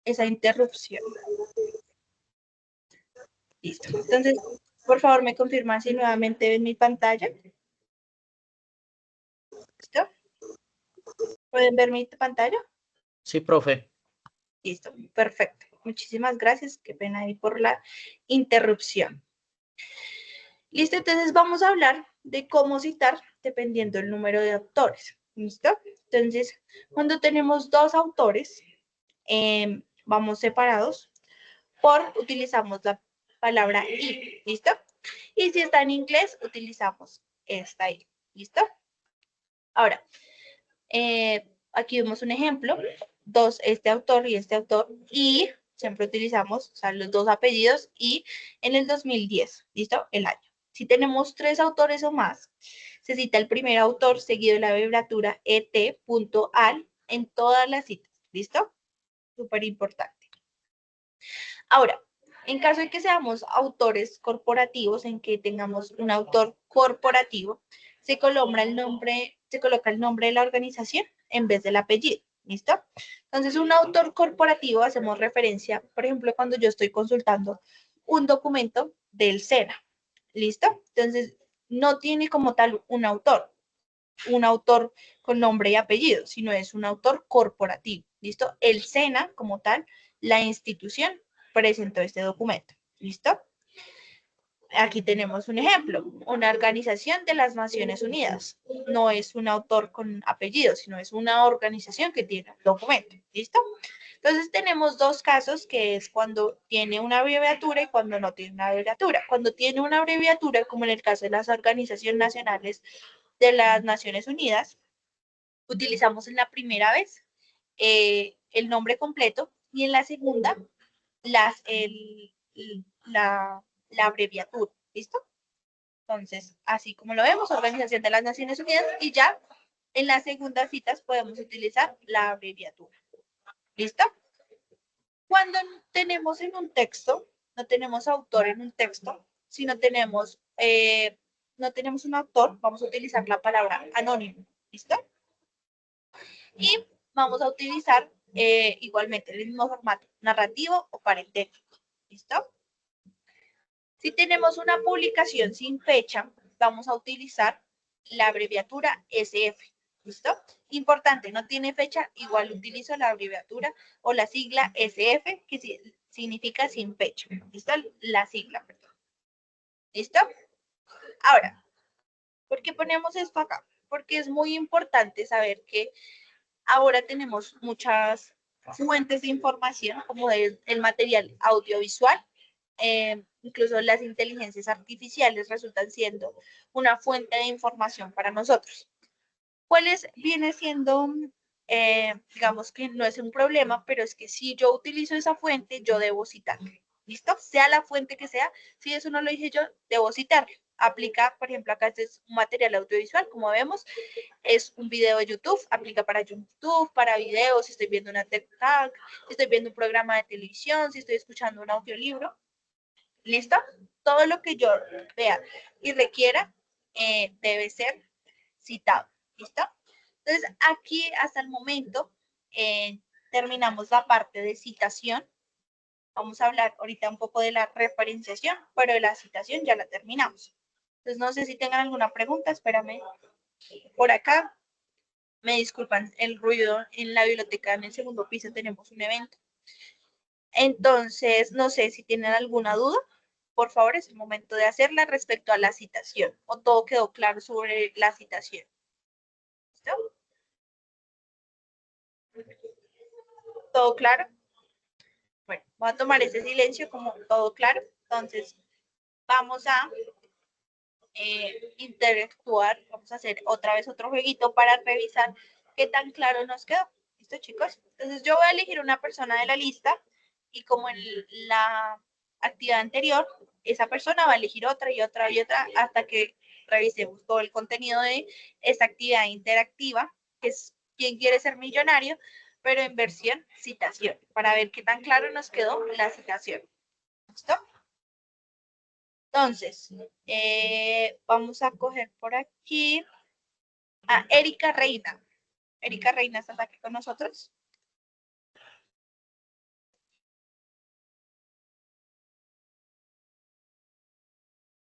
esa interrupción. Listo. Entonces, por favor, me confirman si nuevamente ven mi pantalla. ¿Listo? ¿Pueden ver mi pantalla? Sí, profe. Listo, perfecto. Muchísimas gracias. Qué pena ahí por la interrupción. Listo, entonces vamos a hablar de cómo citar dependiendo del número de autores. ¿Listo? Entonces, cuando tenemos dos autores, vamos separados utilizamos la palabra y. ¿Listo? Y si está en inglés, utilizamos esta I. ¿Listo? Ahora, aquí vemos un ejemplo. Este autor y este autor. Y siempre utilizamos, o sea, los dos apellidos y en el 2010. ¿Listo? El año. Si tenemos 3 autores o más, se cita el primer autor seguido de la abreviatura et.al en todas las citas. ¿Listo? Súper importante. Ahora, en caso de que seamos autores corporativos, en que tengamos un autor corporativo, se coloca el nombre de la organización en vez del apellido. ¿Listo? Entonces, un autor corporativo hacemos referencia, por ejemplo, cuando yo estoy consultando un documento del SENA. ¿Listo? Entonces, no tiene como tal un autor con nombre y apellido, sino es un autor corporativo. ¿Listo? El SENA, como tal, la institución, presentó este documento. ¿Listo? Aquí tenemos un ejemplo, una organización de las Naciones Unidas. No es un autor con apellido, sino es una organización que tiene un documento. ¿Listo? Entonces tenemos dos casos, que es cuando tiene una abreviatura y cuando no tiene una abreviatura. Cuando tiene una abreviatura, como en el caso de las organizaciones nacionales de las Naciones Unidas, utilizamos en la primera vez el nombre completo y en la segunda la abreviatura. ¿Listo? Entonces, así como lo vemos, Organización de las Naciones Unidas, y ya en las segundas citas podemos utilizar la abreviatura. ¿Listo? Cuando tenemos en un texto, no tenemos autor en un texto, si no tenemos un autor, vamos a utilizar la palabra anónimo. ¿Listo? Y vamos a utilizar igualmente el mismo formato, narrativo o parentético. ¿Listo? Si tenemos una publicación sin fecha, vamos a utilizar la abreviatura SF. ¿Listo? Importante, no tiene fecha, igual utilizo la abreviatura o la sigla SF, que significa sin fecha. ¿Listo? La sigla, perdón. ¿Listo? Ahora, ¿por qué ponemos esto acá? Porque es muy importante saber que ahora tenemos muchas fuentes de información, como el material audiovisual, incluso las inteligencias artificiales resultan siendo una fuente de información para nosotros. Viene siendo, digamos que no es un problema, pero es que si yo utilizo esa fuente, yo debo citarla. ¿Listo? Sea la fuente que sea, si eso no lo dije yo, debo citarlo. Aplica, por ejemplo, acá este es un material audiovisual, como vemos, es un video de YouTube, aplica para YouTube, para videos, si estoy viendo una TED Talk, si estoy viendo un programa de televisión, si estoy escuchando un audiolibro. ¿Listo? Todo lo que yo vea y requiera debe ser citado. ¿Listo? Entonces, aquí hasta el momento terminamos la parte de citación. Vamos a hablar ahorita un poco de la referenciación, pero de la citación ya la terminamos. Entonces, no sé si tengan alguna pregunta, espérame. Por acá, me disculpan el ruido en la biblioteca, en el segundo piso tenemos un evento. Entonces, no sé si tienen alguna duda. Por favor, es el momento de hacerla respecto a la citación. ¿O todo quedó claro sobre la citación? ¿Listo? ¿Todo claro? Bueno, voy a tomar ese silencio como todo claro. Entonces, vamos a interactuar. Vamos a hacer otra vez otro jueguito para revisar qué tan claro nos quedó. ¿Listo, chicos? Entonces, yo voy a elegir una persona de la lista y como en la actividad anterior, esa persona va a elegir otra y otra y otra hasta que revisemos todo el contenido de esta actividad interactiva, que es ¿Quién quiere ser millonario?, pero en versión citación, para ver qué tan claro nos quedó la citación. ¿Listo? Entonces, vamos a coger por aquí a Erika Reina. Erika Reina, ¿estás aquí con nosotros?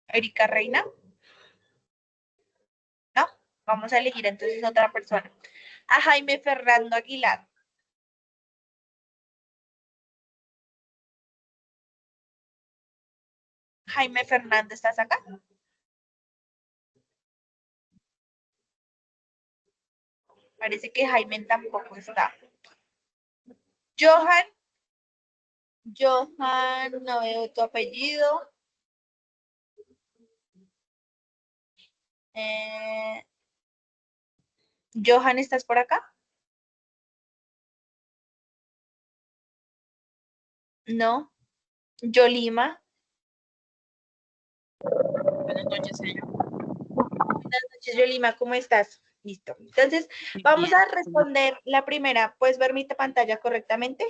Erika Reina. No, vamos a elegir entonces otra persona. A Jaime Fernando Aguilar. Jaime Fernández, ¿estás acá? Parece que Jaime tampoco está. Johan, no veo tu apellido. Johan, ¿estás por acá? No. Yolima. Buenas noches, señor. Buenas noches, Yolima, ¿cómo estás? Listo. Entonces, vamos a responder la primera. ¿Puedes ver mi pantalla correctamente?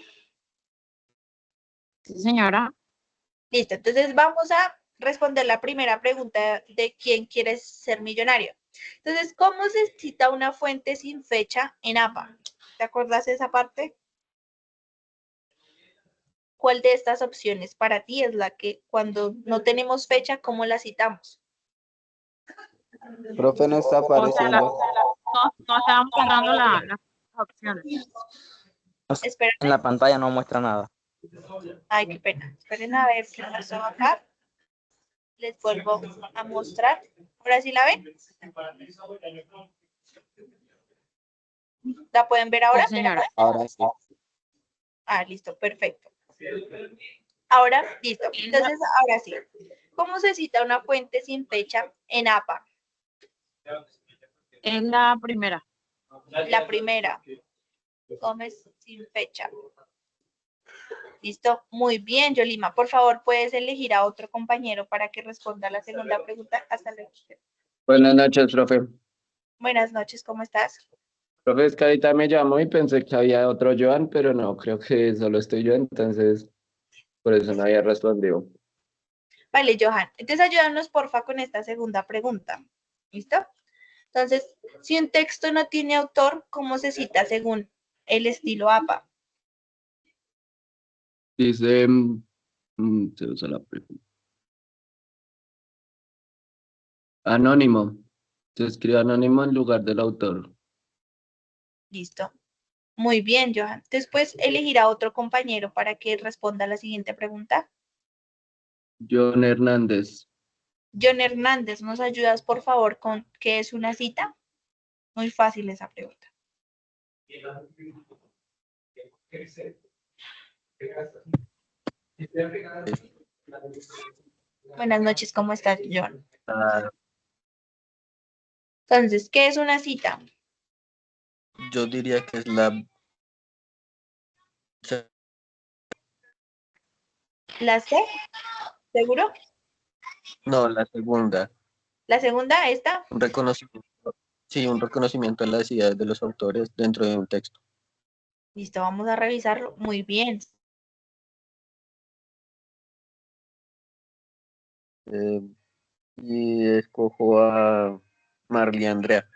Sí, señora. Listo. Entonces, vamos a responder la primera pregunta de quién quiere ser millonario. Entonces, ¿cómo se cita una fuente sin fecha en APA? ¿Te acuerdas de esa parte? ¿Cuál de estas opciones para ti es la que cuando no tenemos fecha, cómo la citamos? Profe, no está O sea, apareciendo. no estaba mostrando las opciones. Espera. En la pantalla no muestra nada. Ay, qué pena. Esperen a ver qué pasó acá. Les vuelvo a mostrar. ¿Ahora sí la ven? ¿La pueden ver ahora? Sí, señora. Ahora sí. Ah, listo, perfecto. Ahora, listo. Entonces, ahora sí. ¿Cómo se cita una fuente sin fecha en APA? Es la primera. La primera. Gómez sin fecha. Listo, muy bien, Yolima. Por favor, puedes elegir a otro compañero para que responda la segunda pregunta. Hasta luego. Buenas noches, profe. Buenas noches, ¿cómo estás? Profe, es que ahorita me llamó y pensé que había otro Joan, pero no, creo que solo estoy yo, entonces por eso no había respondido. Vale, Johan. Entonces, ayúdanos, porfa, con esta segunda pregunta. ¿Listo? Entonces, si un texto no tiene autor, ¿cómo se cita según el estilo APA? Dice, se usa la pregunta. Anónimo. Se escribe anónimo en lugar del autor. Listo. Muy bien, Johan. Después elegirá otro compañero para que responda a la siguiente pregunta. John Hernández. John Hernández, ¿nos ayudas, por favor, con qué es una cita? Muy fácil esa pregunta. Buenas noches, ¿cómo estás, John? Entonces, ¿qué es una cita? Yo diría que es la... ¿La C? ¿Seguro? No, la segunda. ¿La segunda, esta? Un reconocimiento. Sí, un reconocimiento de las ideas de los autores dentro de un texto. Listo, vamos a revisarlo. Muy bien. Y escojo a Marley Andrea.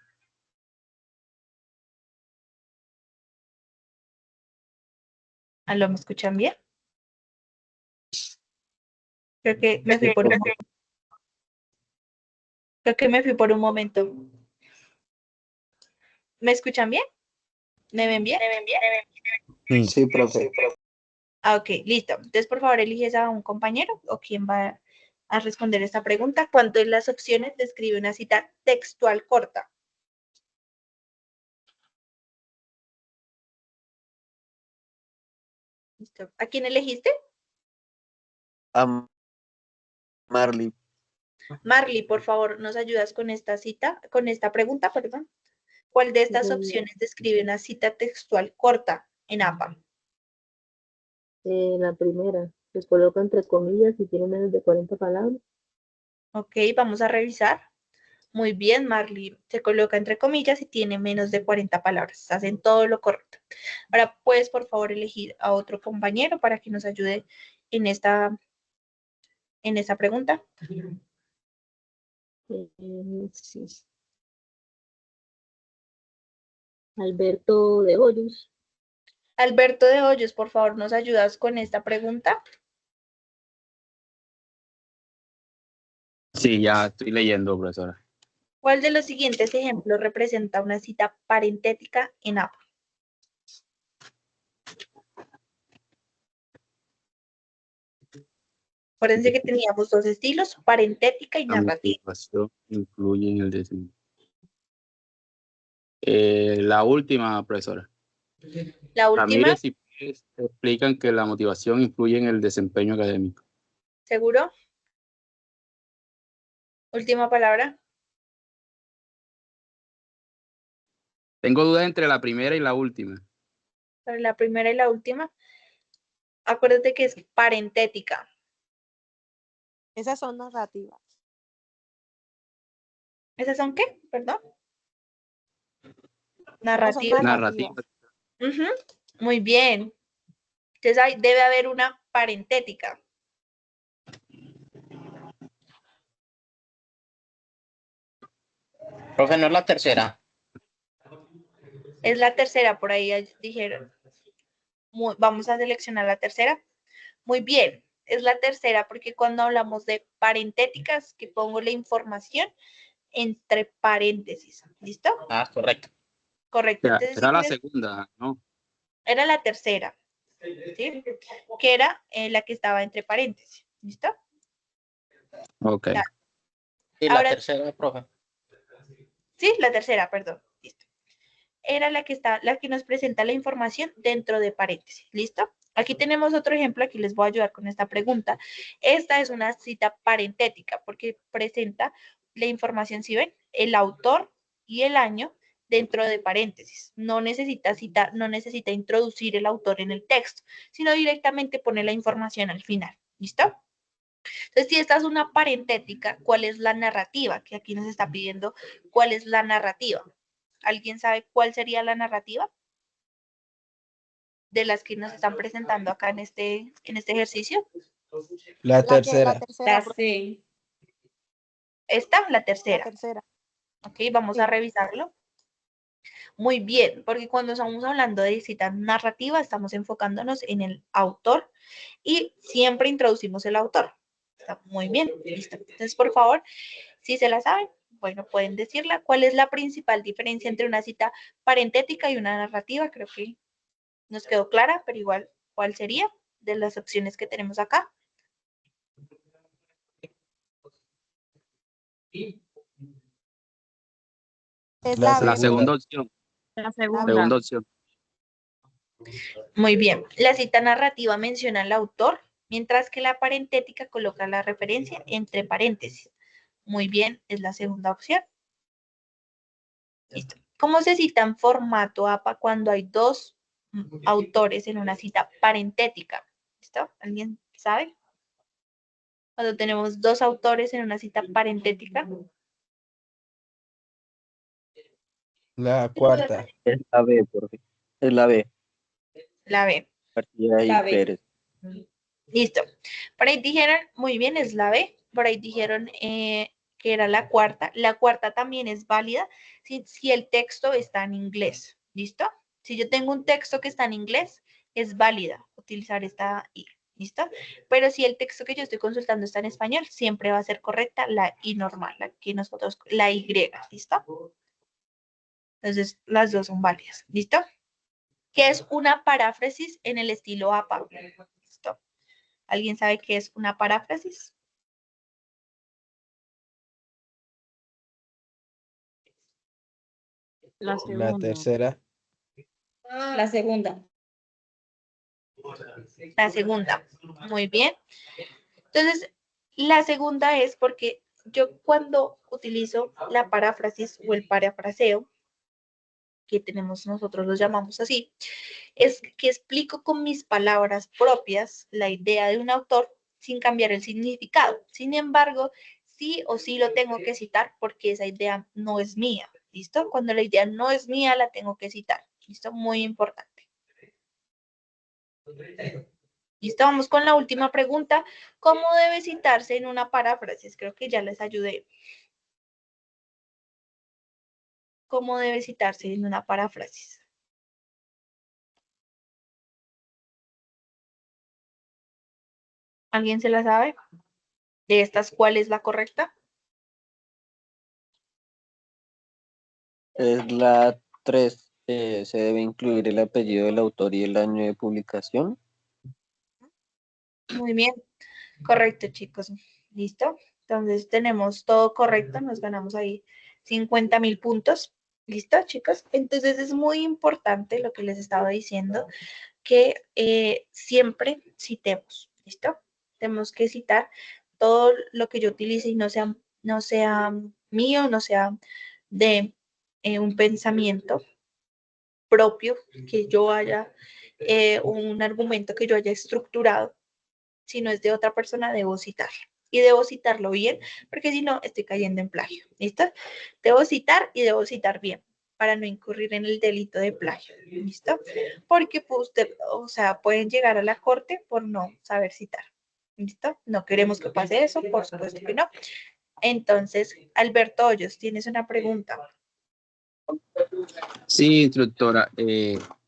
¿Aló, me escuchan bien? Creo que me fui por un momento. Creo que me fui por un momento. ¿Me escuchan bien? ¿Me ven bien? Sí, profe. Ah, ok, listo. Entonces, por favor, eliges a un compañero o quién va a responder esta pregunta. ¿Cuánto en las opciones describe una cita textual corta? Listo. ¿A quién elegiste? A Marley. Marley, por favor, ¿nos ayudas con esta cita, con esta pregunta, perdón? ¿Cuál de estas opciones describe una cita textual corta en APA? La primera, se coloca entre comillas y tiene menos de 40 palabras. Ok, vamos a revisar. Muy bien, Marley. Se coloca entre comillas y tiene menos de 40 palabras. Hacen todo lo correcto. Ahora, ¿puedes, por favor, elegir a otro compañero para que nos ayude en esta en esa pregunta? Sí. Alberto de Hoyos. Alberto de Hoyos, por favor, ¿nos ayudas con esta pregunta? Sí, ya estoy leyendo, profesora. ¿Cuál de los siguientes ejemplos representa una cita parentética en APA? Acuérdense que teníamos dos estilos, parentética y La narrativa. motivación influye en el desempeño. La última, profesora. La última, Ramírez y Pérez explican que la motivación influye en el desempeño académico. ¿seguro? Última palabra. Tengo dudas entre la primera y la última. Para la primera y la última. Acuérdate que es parentética. Esas son narrativas. ¿Esas son qué? Perdón. Narrativa. Narrativa. Ujú, muy bien. Entonces debe haber una parentética. Profe, no es la tercera. Es la tercera, por ahí dijeron. Vamos a seleccionar la tercera. Muy bien, es la tercera porque cuando hablamos de parentéticas, que pongo la información entre paréntesis. ¿Listo? Ah, correcto. Correcto. Ya, Entonces, era si la quieres, segunda, ¿no? era la tercera, ¿sí? Que era la que estaba entre paréntesis. ¿Listo? Ok. Ya. Y Ahora, la tercera, profe. sí, la tercera, perdón. Listo. Era la que nos presenta la información dentro de paréntesis. ¿Listo? Aquí tenemos otro ejemplo, aquí les voy a ayudar con esta pregunta. Esta es una cita parentética porque presenta la información, si ven, el autor y el año dentro de paréntesis. No necesita citar, no necesita introducir el autor en el texto, sino directamente pone la información al final. ¿Listo? Entonces, si esta es una parentética, ¿cuál es la narrativa? Que aquí nos está pidiendo cuál es la narrativa. ¿Alguien sabe cuál sería la narrativa? De las que nos están presentando acá en este ejercicio. La tercera. La C. Esta, la tercera. La tercera. Ok, vamos a revisarlo. Muy bien, porque cuando estamos hablando de cita narrativa, estamos enfocándonos en el autor y siempre introducimos el autor. Está muy bien, listo. Entonces, por favor, si se la saben, bueno, pueden decirla. ¿Cuál es la principal diferencia entre una cita parentética y una narrativa? Creo que nos quedó clara, pero igual, ¿cuál sería de las opciones que tenemos acá? Es La La segunda segunda. opción. La segunda. Segunda opción. Muy bien. La cita narrativa menciona al autor, mientras que la parentética coloca la referencia entre paréntesis. Muy bien, es la segunda opción. Listo. ¿Cómo se cita en formato APA cuando hay dos autores en una cita parentética? ¿Listo? ¿Alguien sabe? Cuando tenemos dos autores en una cita parentética. La cuarta. Es la B, profe. Es la B. La B. García y La B. Pérez. Listo. Por ahí dijeron, muy bien, es la B. Por ahí dijeron que era la cuarta. La cuarta también es válida si el texto está en inglés. ¿Listo? Si yo tengo un texto que está en inglés, es válida utilizar esta I. ¿Listo? Pero si el texto que yo estoy consultando está en español, siempre va a ser correcta la I normal, la Y. ¿Listo? Entonces, las dos son válidas. ¿Listo? ¿Qué es una paráfrasis en el estilo APA? ¿Listo? ¿Alguien sabe qué es una paráfrasis? La La segunda. tercera. La segunda. La segunda. Muy bien. Entonces, la segunda es porque yo cuando utilizo la paráfrasis o el parafraseo, que tenemos nosotros, los llamamos así, es que explico con mis palabras propias la idea de un autor sin cambiar el significado. Sin embargo, sí o sí lo tengo que citar porque esa idea no es mía. ¿Listo? Cuando la idea no es mía, la tengo que citar. ¿Listo? Muy importante. Listo, vamos con la última pregunta. ¿Cómo debe citarse en una paráfrasis? Creo que ya les ayudé. ¿Cómo debe citarse en una paráfrasis? ¿Alguien se la sabe? ¿De estas cuál es la correcta? Es la 3. Se debe incluir el apellido del autor y el año de publicación. Muy bien, correcto, chicos. ¿Listo? Entonces tenemos todo correcto, nos ganamos ahí 50.000 puntos. ¿Listo, chicos? Entonces es muy importante lo que les estaba diciendo, que siempre citemos. ¿Listo? Tenemos que citar todo lo que yo utilice y no sea mío, no sea de un pensamiento propio que yo haya, un argumento que yo haya estructurado. Si no es de otra persona, debo citar. Y debo citarlo bien, porque si no, estoy cayendo en plagio. ¿Listo? Debo citar y debo citar bien, para no incurrir en el delito de plagio. ¿Listo? Porque pues, usted, o sea, pueden llegar a la corte por no saber citar. ¿Listo? No queremos que pase eso, por supuesto que no. Entonces, Alberto Hoyos, tienes una pregunta. Sí, instructora.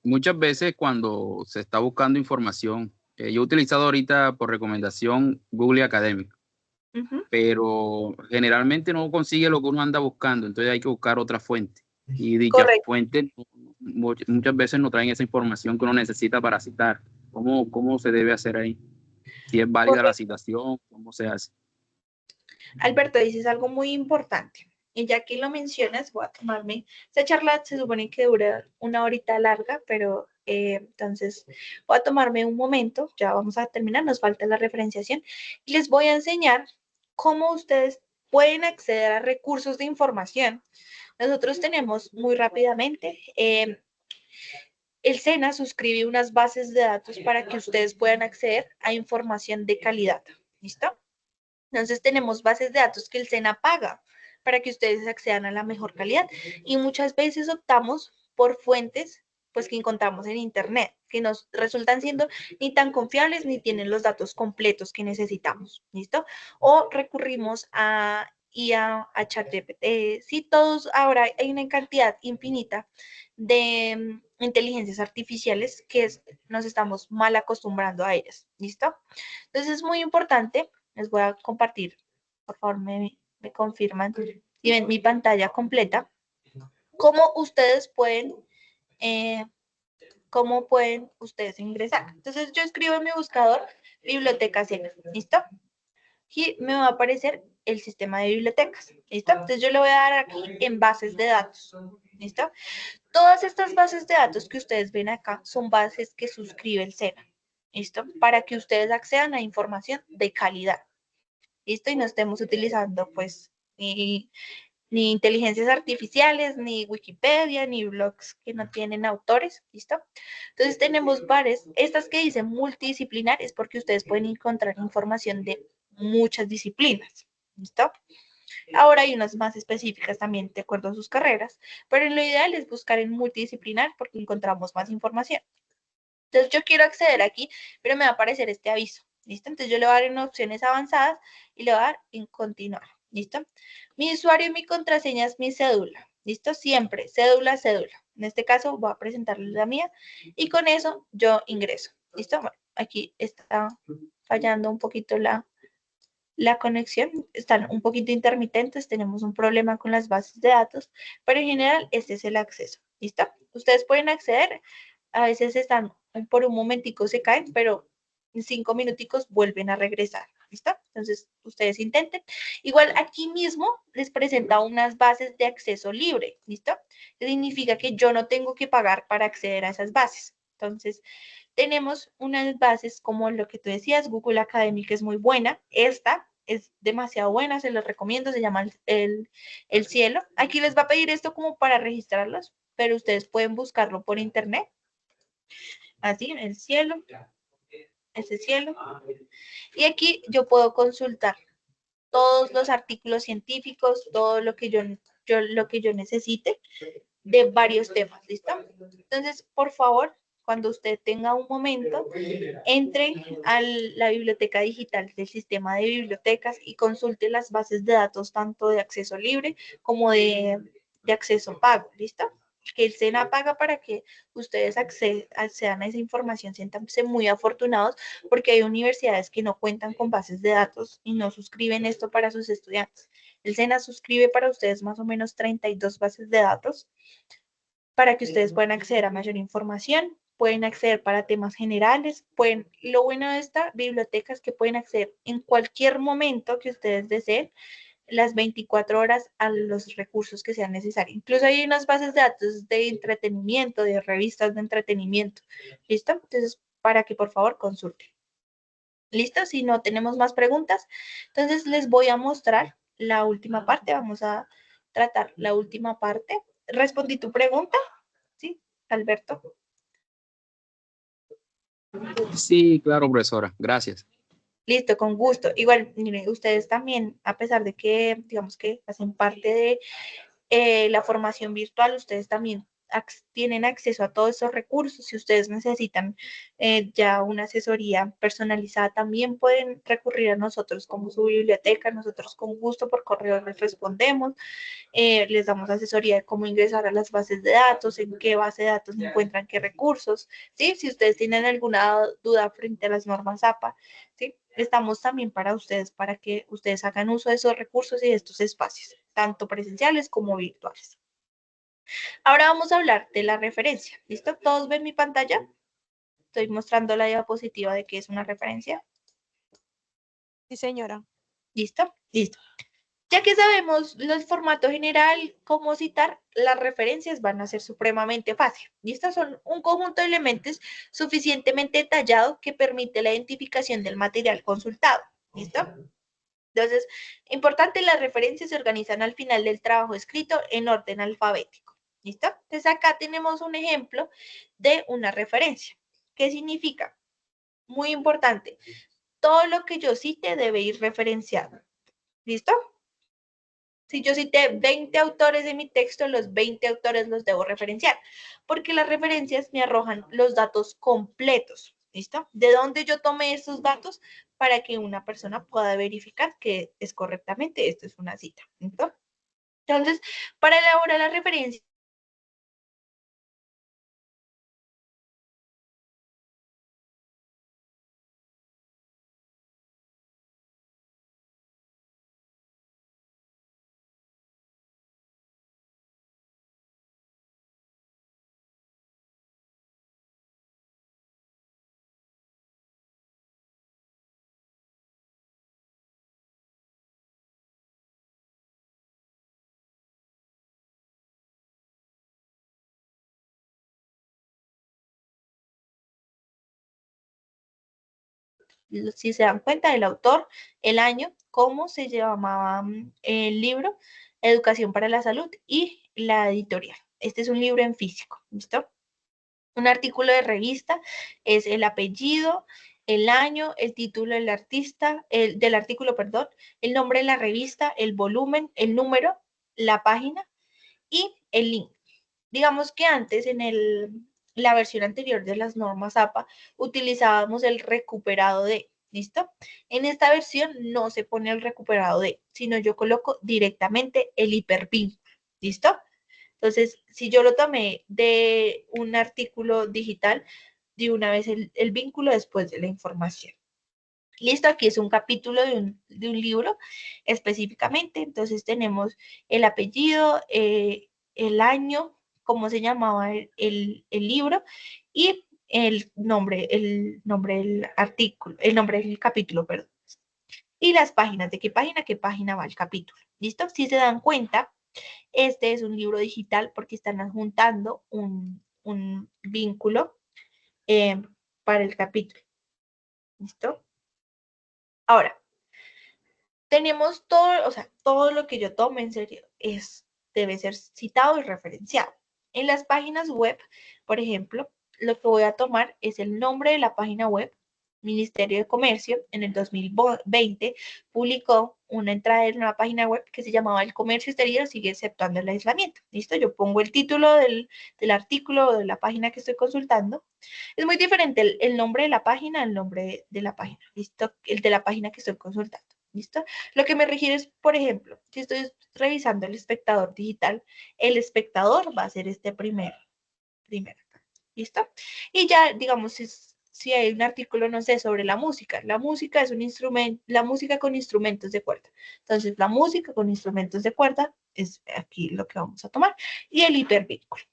Muchas veces cuando se está buscando información, yo he utilizado ahorita por recomendación Google Academic, pero generalmente no consigue lo que uno anda buscando, entonces hay que buscar otra fuente. Y dichas fuentes muchas veces no traen esa información que uno necesita para citar. ¿Cómo se debe hacer ahí? Si es válida la citación, ¿cómo se hace? Alberto, dices algo muy importante. Y ya que lo mencionas, voy a tomarme, esta charla se supone que dura una horita larga, pero entonces voy a tomarme un momento, ya vamos a terminar, nos falta la referenciación, y les voy a enseñar cómo ustedes pueden acceder a recursos de información. Nosotros tenemos muy rápidamente, el SENA suscribe unas bases de datos para que ustedes puedan acceder a información de calidad. ¿Listo? Entonces tenemos bases de datos que el SENA paga para que ustedes accedan a la mejor calidad y muchas veces optamos por fuentes pues que encontramos en internet, que nos resultan siendo ni tan confiables ni tienen los datos completos que necesitamos, ¿listo? O recurrimos a IA, a ChatGPT, sí, todos ahora hay una cantidad infinita de inteligencias artificiales que nos estamos mal acostumbrando a ellas, ¿listo? Entonces es muy importante, les voy a compartir, por favor me confirman si ven mi pantalla completa, cómo ustedes pueden ingresar. Entonces yo escribo en mi buscador biblioteca SENA, ¿listo? Y me va a aparecer el sistema de bibliotecas, ¿listo? Entonces yo le voy a dar aquí en bases de datos, ¿listo? Todas estas bases de datos que ustedes ven acá son bases que suscribe el SENA, ¿listo? Para que ustedes accedan a información de calidad, ¿listo? Y no estemos utilizando pues ni inteligencias artificiales, ni Wikipedia, ni blogs que no tienen autores, ¿listo? Entonces tenemos varias, estas que dicen multidisciplinares, porque ustedes pueden encontrar información de muchas disciplinas, ¿listo? Ahora hay unas más específicas también de acuerdo a sus carreras, pero lo ideal es buscar en multidisciplinar porque encontramos más información. Entonces yo quiero acceder aquí, pero me va a aparecer este aviso, ¿listo? Entonces yo le voy a dar en opciones avanzadas y le voy a dar en continuar, ¿listo? Mi usuario y mi contraseña es mi cédula, ¿listo? Siempre, cédula, cédula. En este caso voy a presentarles la mía y con eso yo ingreso, ¿listo? Bueno, aquí está fallando un poquito la conexión, están un poquito intermitentes, tenemos un problema con las bases de datos, pero en general este es el acceso, ¿listo? Ustedes pueden acceder, a veces están por un momentico se caen, pero en 5 minuticos vuelven a regresar, ¿listo? Entonces ustedes intenten. Igual aquí mismo les presenta unas bases de acceso libre, ¿listo? Significa que yo no tengo que pagar para acceder a esas bases. Entonces, tenemos unas bases como lo que tú decías, Google Academic es muy buena. Esta es demasiado buena, se los recomiendo, se llama el Cielo. Aquí les va a pedir esto como para registrarlos, pero ustedes pueden buscarlo por internet. Así, el Cielo, ese Cielo. Y aquí yo puedo consultar todos los artículos científicos, todo lo que yo necesite de varios temas, ¿listo? Entonces, por favor, cuando usted tenga un momento, entre a la biblioteca digital del sistema de bibliotecas y consulte las bases de datos tanto de acceso libre como de acceso pago, ¿listo? Que el SENA paga para que ustedes accedan a esa información, siéntanse muy afortunados porque hay universidades que no cuentan con bases de datos y no suscriben esto para sus estudiantes. El SENA suscribe para ustedes más o menos 32 bases de datos para que ustedes puedan acceder a mayor información, pueden acceder para temas generales, lo bueno de esta biblioteca es que pueden acceder en cualquier momento que ustedes deseen, las 24 horas a los recursos que sean necesarios. Incluso hay unas bases de datos de entretenimiento, de revistas de entretenimiento. ¿Listo? Entonces, para que por favor consulten. ¿Listo? Si no tenemos más preguntas, entonces les voy a mostrar la última parte. Vamos a tratar la última parte. ¿Respondí tu pregunta? ¿Sí, Alberto? Sí, claro, profesora. Gracias. Listo, con gusto. Igual, miren, ustedes también, a pesar de que, digamos que hacen parte de la formación virtual, ustedes también tienen acceso a todos esos recursos. Si ustedes necesitan ya una asesoría personalizada, también pueden recurrir a nosotros como su biblioteca. Nosotros con gusto por correo les respondemos. Les damos asesoría de cómo ingresar a las bases de datos, en qué base de datos encuentran qué recursos, ¿sí? Si ustedes tienen alguna duda frente a las normas APA, ¿sí? Estamos también para ustedes, para que ustedes hagan uso de esos recursos y de estos espacios, tanto presenciales como virtuales. Ahora vamos a hablar de la referencia, ¿listo? ¿Todos ven mi pantalla? Estoy mostrando la diapositiva de qué es una referencia. Sí, señora. ¿Listo? Listo. Ya que sabemos el formato general, cómo citar, las referencias van a ser supremamente fácil. Y estas son un conjunto de elementos suficientemente detallado que permite la identificación del material consultado. ¿Listo? Entonces, importante, las referencias se organizan al final del trabajo escrito en orden alfabético. ¿Listo? Entonces, acá tenemos un ejemplo de una referencia. ¿Qué significa? Muy importante. Todo lo que yo cite debe ir referenciado. ¿Listo? Si yo cité 20 autores de mi texto, los 20 autores los debo referenciar, porque las referencias me arrojan los datos completos, ¿listo? ¿De dónde yo tomé estos datos para que una persona pueda verificar que es correctamente esto es una cita, ¿listo? Entonces, para elaborar la referencia, si se dan cuenta, el autor, el año, cómo se llamaba el libro, Educación para la Salud y la editorial. Este es un libro en físico, ¿listo? Un artículo de revista es el apellido, el año, el título del artista, del artículo, perdón, el nombre de la revista, el volumen, el número, la página y el link. Digamos que antes la versión anterior de las normas APA utilizábamos el recuperado de, ¿listo? En esta versión no se pone el recuperado de, sino yo coloco directamente el hipervínculo, ¿listo? Entonces, si yo lo tomé de un artículo digital, de una vez el vínculo después de la información. Listo, aquí es un capítulo de un libro específicamente. Entonces tenemos el apellido, el año, cómo se llamaba el libro y el nombre del artículo, el nombre del capítulo, perdón. Y las páginas, de qué página va el capítulo. ¿Listo? Si se dan cuenta, este es un libro digital porque están adjuntando un vínculo para el capítulo. ¿Listo? Ahora, tenemos todo, o sea, todo lo que yo tome en serio debe ser citado y referenciado. En las páginas web, por ejemplo, lo que voy a tomar es el nombre de la página web. Ministerio de Comercio en el 2020 publicó una entrada en una página web que se llamaba El comercio exterior sigue aceptando el aislamiento. ¿Listo? Yo pongo el título del artículo o de la página que estoy consultando. Es muy diferente el nombre de la página al nombre de la página. ¿Listo? El de la página que estoy consultando. ¿Listo? Lo que me refiere es, por ejemplo, si estoy revisando el espectador digital, el espectador va a ser este primero. ¿Listo? Y ya, digamos, si hay un artículo, no sé, sobre la música. La música es un instrumento, la música con instrumentos de cuerda. Entonces, la música con instrumentos de cuerda es aquí lo que vamos a tomar. Y el hipervínculo.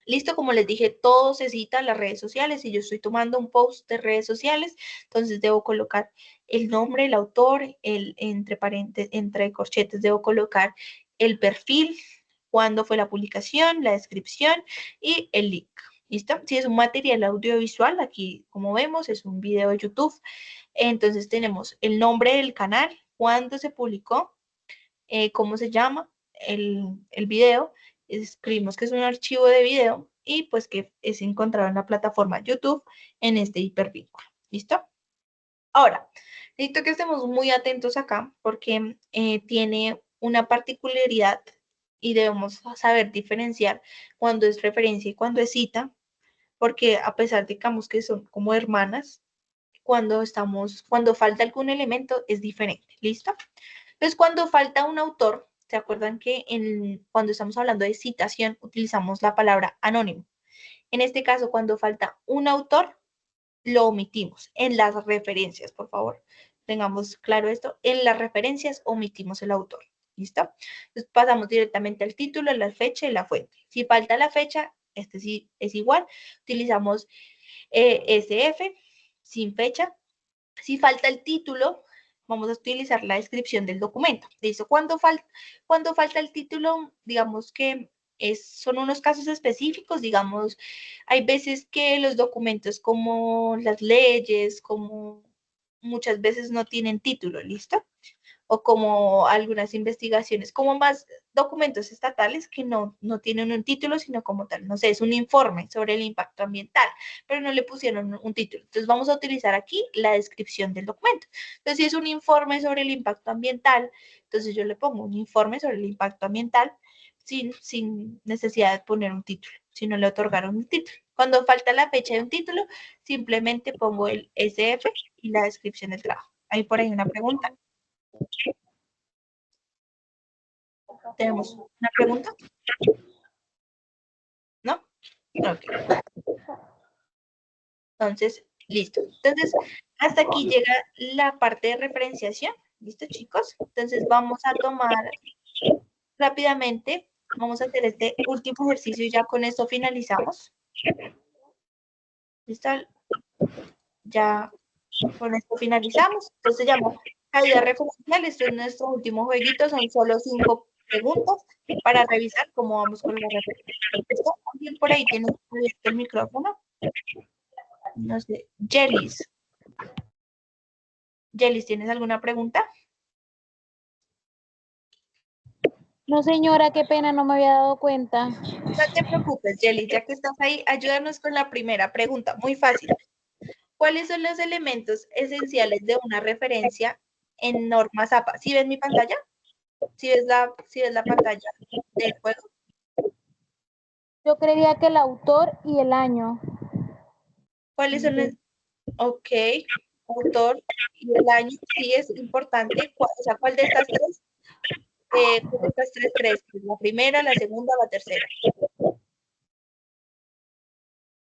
Listo, como les dije, todo se cita en las redes sociales y yo estoy tomando un post de redes sociales, entonces debo colocar el nombre, el autor, entre corchetes, debo colocar el perfil, cuándo fue la publicación, la descripción y el link. ¿Listo? Si es un material audiovisual, aquí como vemos es un video de YouTube, entonces tenemos el nombre del canal, cuándo se publicó, cómo se llama el video, escribimos que es un archivo de video y pues que es encontrado en la plataforma YouTube en este hipervínculo. ¿Listo? Ahora, necesito que estemos muy atentos acá porque tiene una particularidad y debemos saber diferenciar cuando es referencia y cuando es cita, porque a pesar de que son como hermanas, cuando falta algún elemento es diferente. ¿Listo? Entonces, cuando falta un autor, ¿se acuerdan que cuando estamos hablando de citación utilizamos la palabra anónimo? En este caso, cuando falta un autor, lo omitimos. En las referencias, por favor, tengamos claro esto. En las referencias omitimos el autor. ¿Listo? Entonces, pasamos directamente al título, la fecha y la fuente. Si falta la fecha, este sí es igual. Utilizamos SF, sin fecha. Si falta el título, vamos a utilizar la descripción del documento. ¿Listo? Cuando falta el título, digamos que son unos casos específicos, digamos, hay veces que los documentos como las leyes, como muchas veces no tienen título, ¿listo? O como algunas investigaciones, como más documentos estatales que no tienen un título, sino como tal, no sé, es un informe sobre el impacto ambiental, pero no le pusieron un título. Entonces vamos a utilizar aquí la descripción del documento. Entonces, si es un informe sobre el impacto ambiental, entonces yo le pongo un informe sobre el impacto ambiental sin necesidad de poner un título, si no le otorgaron un título. Cuando falta la fecha de un título, simplemente pongo el SF y la descripción del trabajo. Hay por ahí una pregunta. ¿Tenemos una pregunta? ¿No? Ok. Entonces, listo. Entonces, hasta aquí llega la parte de referenciación. ¿Listo, chicos? Entonces, vamos a tomar rápidamente, vamos a hacer este último ejercicio y ya con esto finalizamos. ¿Listo? Ya con esto finalizamos. Entonces, llamo calidad referencial. Este es nuestro último jueguito. Son solo 5 preguntas para revisar cómo vamos con la referencia. ¿Alguien por ahí tiene abierto el micrófono? No sé. Jelis, ¿tienes alguna pregunta? No, señora, qué pena, no me había dado cuenta. No te preocupes, Jelis, ya que estás ahí, ayúdanos con la primera pregunta. Muy fácil. ¿Cuáles son los elementos esenciales de una referencia en normas APA? ¿Sí ves mi pantalla? ¿Sí ves la pantalla del juego? Yo creería que el autor y el año. ¿Cuáles son los? Ok, autor y el año, sí es importante. ¿Cuál de estas tres? ¿Cuál de estas tres crees? ¿La primera, la segunda o la tercera?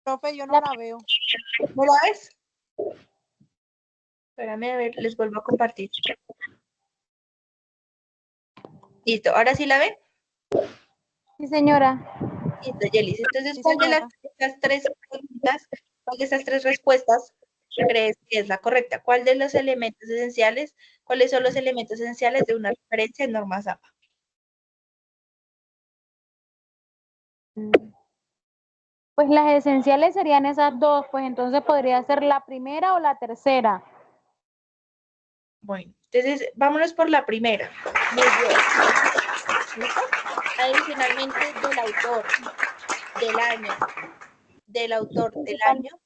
Profe, yo no la veo. ¿No la ves? Espérame, a ver, les vuelvo a compartir. Listo, ¿ahora sí la ven? Sí, señora. Listo, Yelis. Entonces, ¿cuál de estas tres preguntas, cuál de estas tres respuestas crees que es la correcta? ¿Cuál de los elementos esenciales, cuáles son los elementos esenciales de una referencia en normas APA? Pues las esenciales serían esas dos, pues entonces podría ser la primera o la tercera. Bueno, entonces vámonos por la primera. Muy bien. ¿Listo? Adicionalmente del autor, del año,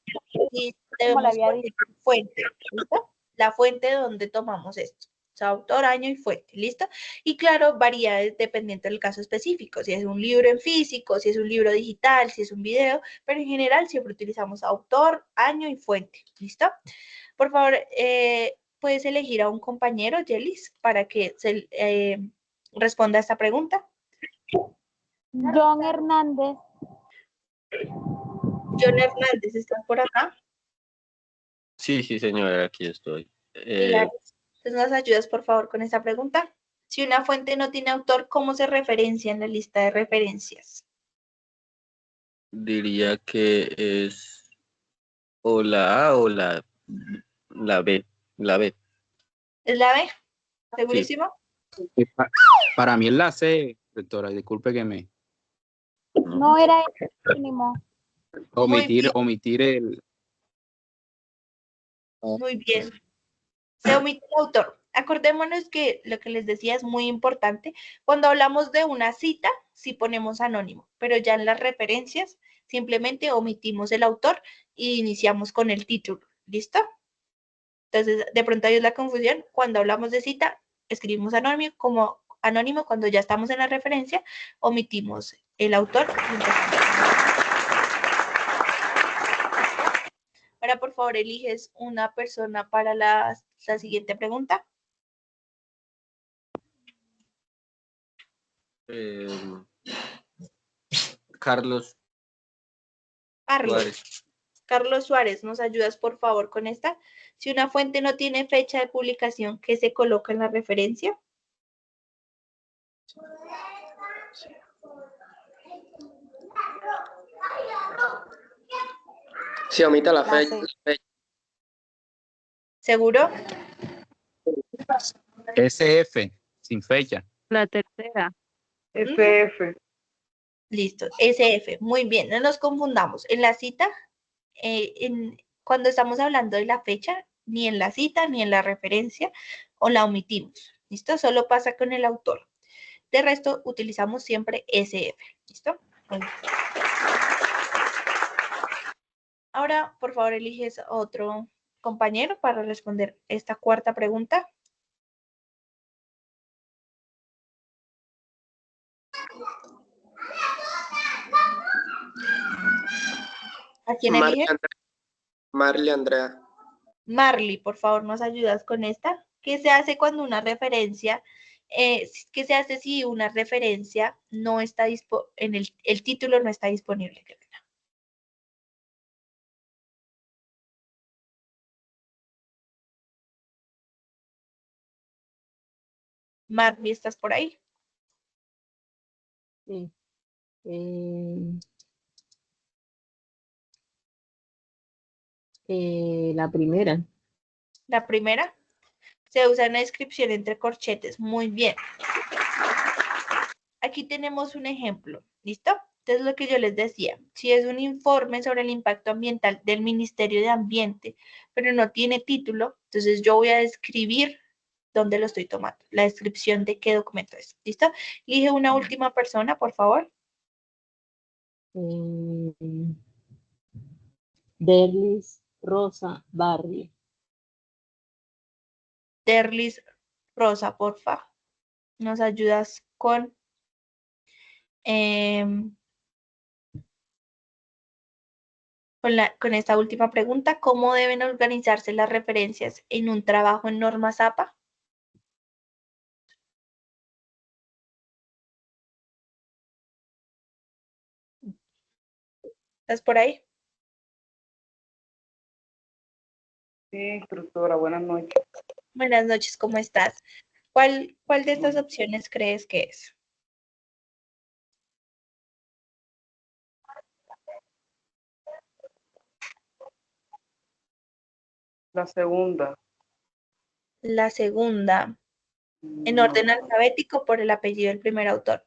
y debemos poner fuente. ¿Listo? La fuente de donde tomamos esto. sea, autor, año y fuente, ¿listo? Y claro, varía dependiendo del caso específico, si es un libro en físico, si es un libro digital, si es un video, pero en general siempre utilizamos autor, año y fuente, ¿listo? Por favor, puedes elegir a un compañero, Yelis, para que responda a esta pregunta. John Hernández. John Hernández, ¿estás por acá? Sí, sí, señora, aquí estoy. Claro. Entonces, ¿nos ayudas, por favor, con esta pregunta? Si una fuente no tiene autor, ¿cómo se referencia en la lista de referencias? Diría que es o la A o la B. La B. ¿Es la B? ¿Segurísimo? Para mí es la C, doctora, disculpe que me No era el mínimo. omitir el... Muy bien. Se omite el autor. Acordémonos que lo que les decía es muy importante. Cuando hablamos de una cita, sí ponemos anónimo, pero ya en las referencias simplemente omitimos el autor y iniciamos con el título. ¿Listo? Entonces, de pronto ahí es la confusión. Cuando hablamos de cita, escribimos anónimo, como anónimo. Cuando ya estamos en la referencia, omitimos el autor. Ahora, por favor, eliges una persona para la siguiente pregunta. Carlos Suárez. Carlos Suárez, ¿nos ayudas por favor con esta? Si una fuente no tiene fecha de publicación, ¿qué se coloca en la referencia? Se omite la fecha. ¿Seguro? SF, sin fecha. La tercera. SF. Listo, SF. Muy bien, no nos confundamos. En la cita, cuando estamos hablando de la fecha, ni en la cita ni en la referencia, o la omitimos. ¿Listo? Solo pasa con el autor. De resto, utilizamos siempre SF. ¿Listo? Muy bien. Ahora, por favor, eliges otro compañero para responder esta cuarta pregunta. ¿A quién eliges? Marley Andrea. Marley, por favor, ¿nos ayudas con esta? ¿Qué se hace cuando una referencia, qué se hace si una referencia no está en el título no está disponible? Marley, ¿estás por ahí? Sí. La primera. La primera. Se usa una descripción entre corchetes. Muy bien. Aquí tenemos un ejemplo. ¿Listo? Entonces, lo que yo les decía, si es un informe sobre el impacto ambiental del Ministerio de Ambiente, pero no tiene título, entonces yo voy a describir dónde lo estoy tomando, la descripción de qué documento es. ¿Listo? Elige una última persona, por favor. Derlis Rosa Barrio. Derlis Rosa, porfa. Nos ayudas con con esta última pregunta. ¿Cómo deben organizarse las referencias en un trabajo en normas APA? ¿Estás por ahí? Sí, instructora, buenas noches. Buenas noches, ¿cómo estás? ¿Cuál de estas opciones crees que es? La segunda. La segunda, en orden alfabético por el apellido del primer autor.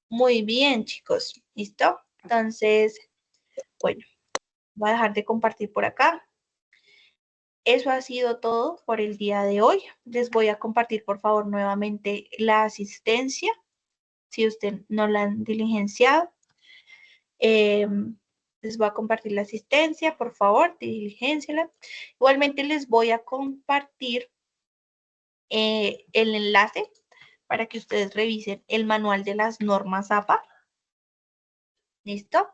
Muy bien, chicos. ¿Listo? Entonces, bueno, voy a dejar de compartir por acá. Eso ha sido todo por el día de hoy. Les voy a compartir, por favor, nuevamente la asistencia, si usted no la han diligenciado. Les voy a compartir la asistencia, por favor, diligénciala. Igualmente les voy a compartir el enlace para que ustedes revisen el manual de las normas APA. ¿Listo?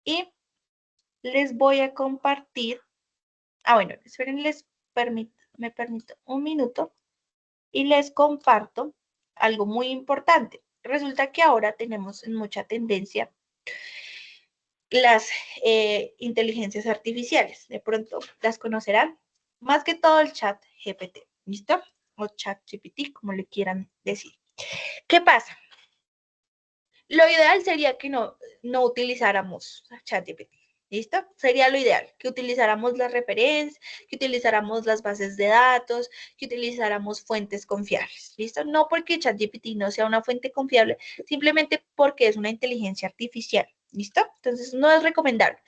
Y les voy a compartir. Bueno, esperen, me permito un minuto y les comparto algo muy importante. Resulta que ahora tenemos en mucha tendencia las inteligencias artificiales. De pronto las conocerán. Más que todo el chat GPT. ¿Listo? O chat GPT, como le quieran decir. ¿Qué pasa? Lo ideal sería que no utilizáramos ChatGPT. ¿Listo? Sería lo ideal, que utilizáramos las referencias, que utilizáramos las bases de datos, que utilizáramos fuentes confiables. ¿Listo? No porque ChatGPT no sea una fuente confiable, simplemente porque es una inteligencia artificial. ¿Listo? Entonces no es recomendable.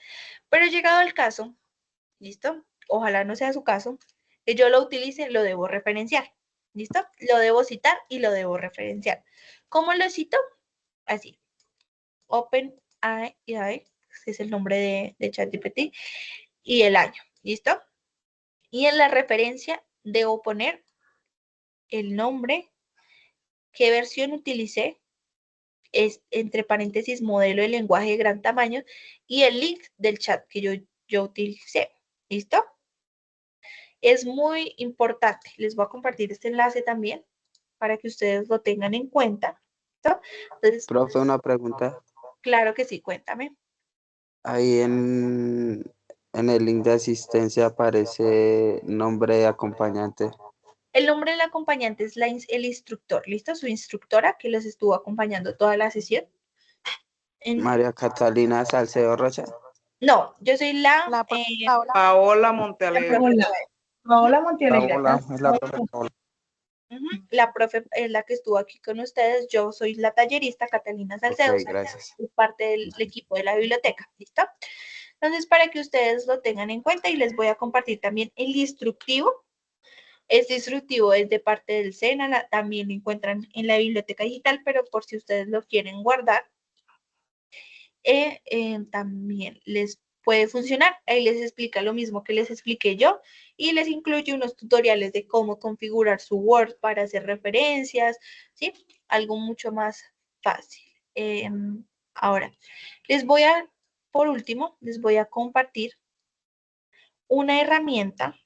Pero llegado el caso, ¿listo? Ojalá no sea su caso, que yo lo utilice, lo debo referenciar. ¿Listo? Lo debo citar y lo debo referenciar. ¿Cómo lo cito? Así. OpenAI, ese es el nombre de ChatGPT, y el año. ¿Listo? Y en la referencia debo poner el nombre, qué versión utilicé, es entre paréntesis modelo de lenguaje de gran tamaño y el link del chat que yo utilicé. ¿Listo? Es muy importante. Les voy a compartir este enlace también para que ustedes lo tengan en cuenta. ¿Listo? Entonces, Profe, una pregunta. Claro que sí, cuéntame. Ahí en el link de asistencia aparece nombre de acompañante. El nombre del acompañante es el instructor, ¿listo? Su instructora que los estuvo acompañando toda la sesión. María Catalina Salcedo Rocha. No, yo soy Paola Montealegre. Paola Montealegre. Paola, es la profe Paola. La profe es la que estuvo aquí con ustedes. Yo soy la tallerista Catalina Salcedo. Ok, gracias. Soy parte del equipo de la biblioteca, ¿listo? Entonces, para que ustedes lo tengan en cuenta y les voy a compartir también el instructivo. Este instructivo es de parte del SENA, también lo encuentran en la biblioteca digital, pero por si ustedes lo quieren guardar, también les puede funcionar. Ahí les explica lo mismo que les expliqué yo y les incluye unos tutoriales de cómo configurar su Word para hacer referencias, ¿sí? Algo mucho más fácil. Ahora, por último, les voy a compartir una herramienta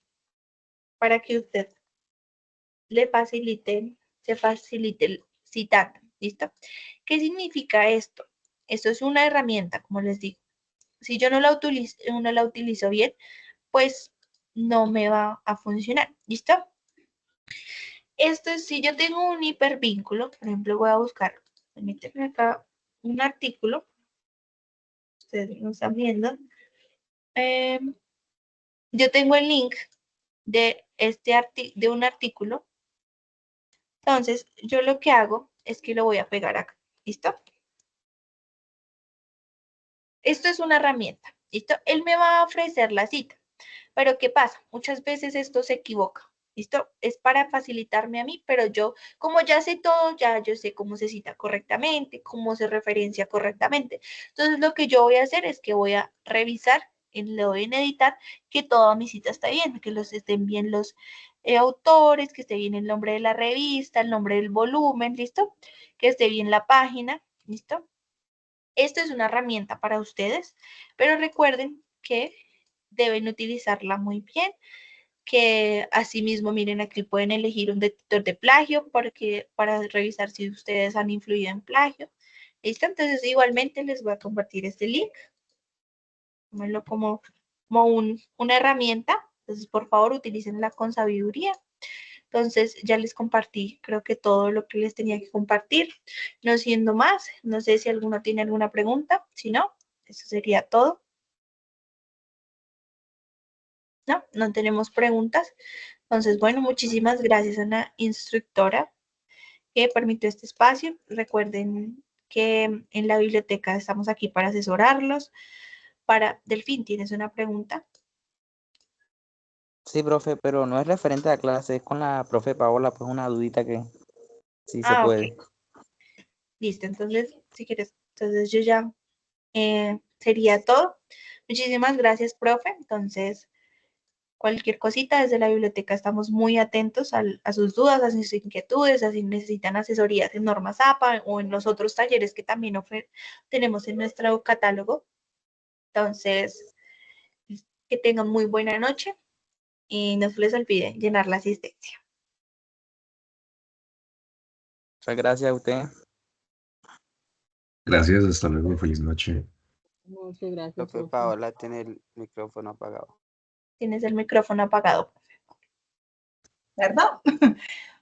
para que usted se facilite el citar. ¿Listo? ¿Qué significa esto? Esto es una herramienta, como les digo. Si yo no la utilizo bien, pues no me va a funcionar. ¿Listo? Esto es si yo tengo un hipervínculo, por ejemplo, voy a buscar, permítanme acá, un artículo. Ustedes lo están viendo. Yo tengo el link de un artículo. Entonces, yo lo que hago es que lo voy a pegar acá. ¿Listo? Esto es una herramienta. ¿Listo? Él me va a ofrecer la cita. Pero ¿qué pasa? Muchas veces esto se equivoca. ¿Listo? Es para facilitarme a mí, pero yo, como ya sé todo, ya yo sé cómo se cita correctamente, cómo se referencia correctamente. Entonces, lo que yo voy a hacer es que voy a revisar, le doy en editar, que toda mi cita está bien, que estén bien los autores, que esté bien el nombre de la revista, el nombre del volumen, ¿listo? Que esté bien la página, ¿listo? Esto es una herramienta para ustedes, pero recuerden que deben utilizarla muy bien, que asimismo, miren, aquí pueden elegir un detector de plagio para revisar si ustedes han influido en plagio. ¿Listo? Entonces, igualmente les voy a compartir este link. Tómenlo como una herramienta. Entonces, por favor, utilícenla con sabiduría. Entonces, ya les compartí, creo que todo lo que les tenía que compartir. No siendo más, no sé si alguno tiene alguna pregunta. Si no, eso sería todo. No, no tenemos preguntas. Entonces, bueno, muchísimas gracias a la instructora que permitió este espacio. Recuerden que en la biblioteca estamos aquí para asesorarlos. Delfín, ¿tienes una pregunta? Sí, profe, pero no es referente a clase, es con la profe Paola, pues una dudita que sí se puede. Ok. Listo, entonces, si quieres, entonces yo ya sería todo. Muchísimas gracias, profe. Entonces, Cualquier cosita desde la biblioteca estamos muy atentos a sus dudas, a sus inquietudes, a si necesitan asesorías en normas APA o en los otros talleres que también tenemos en nuestro catálogo. Entonces, que tengan muy buena noche y no se les olvide llenar la asistencia. Muchas gracias a usted. Gracias, hasta luego, feliz noche. Muchas gracias. Profe Paola tiene el micrófono apagado. Tienes el micrófono apagado. ¿Verdad?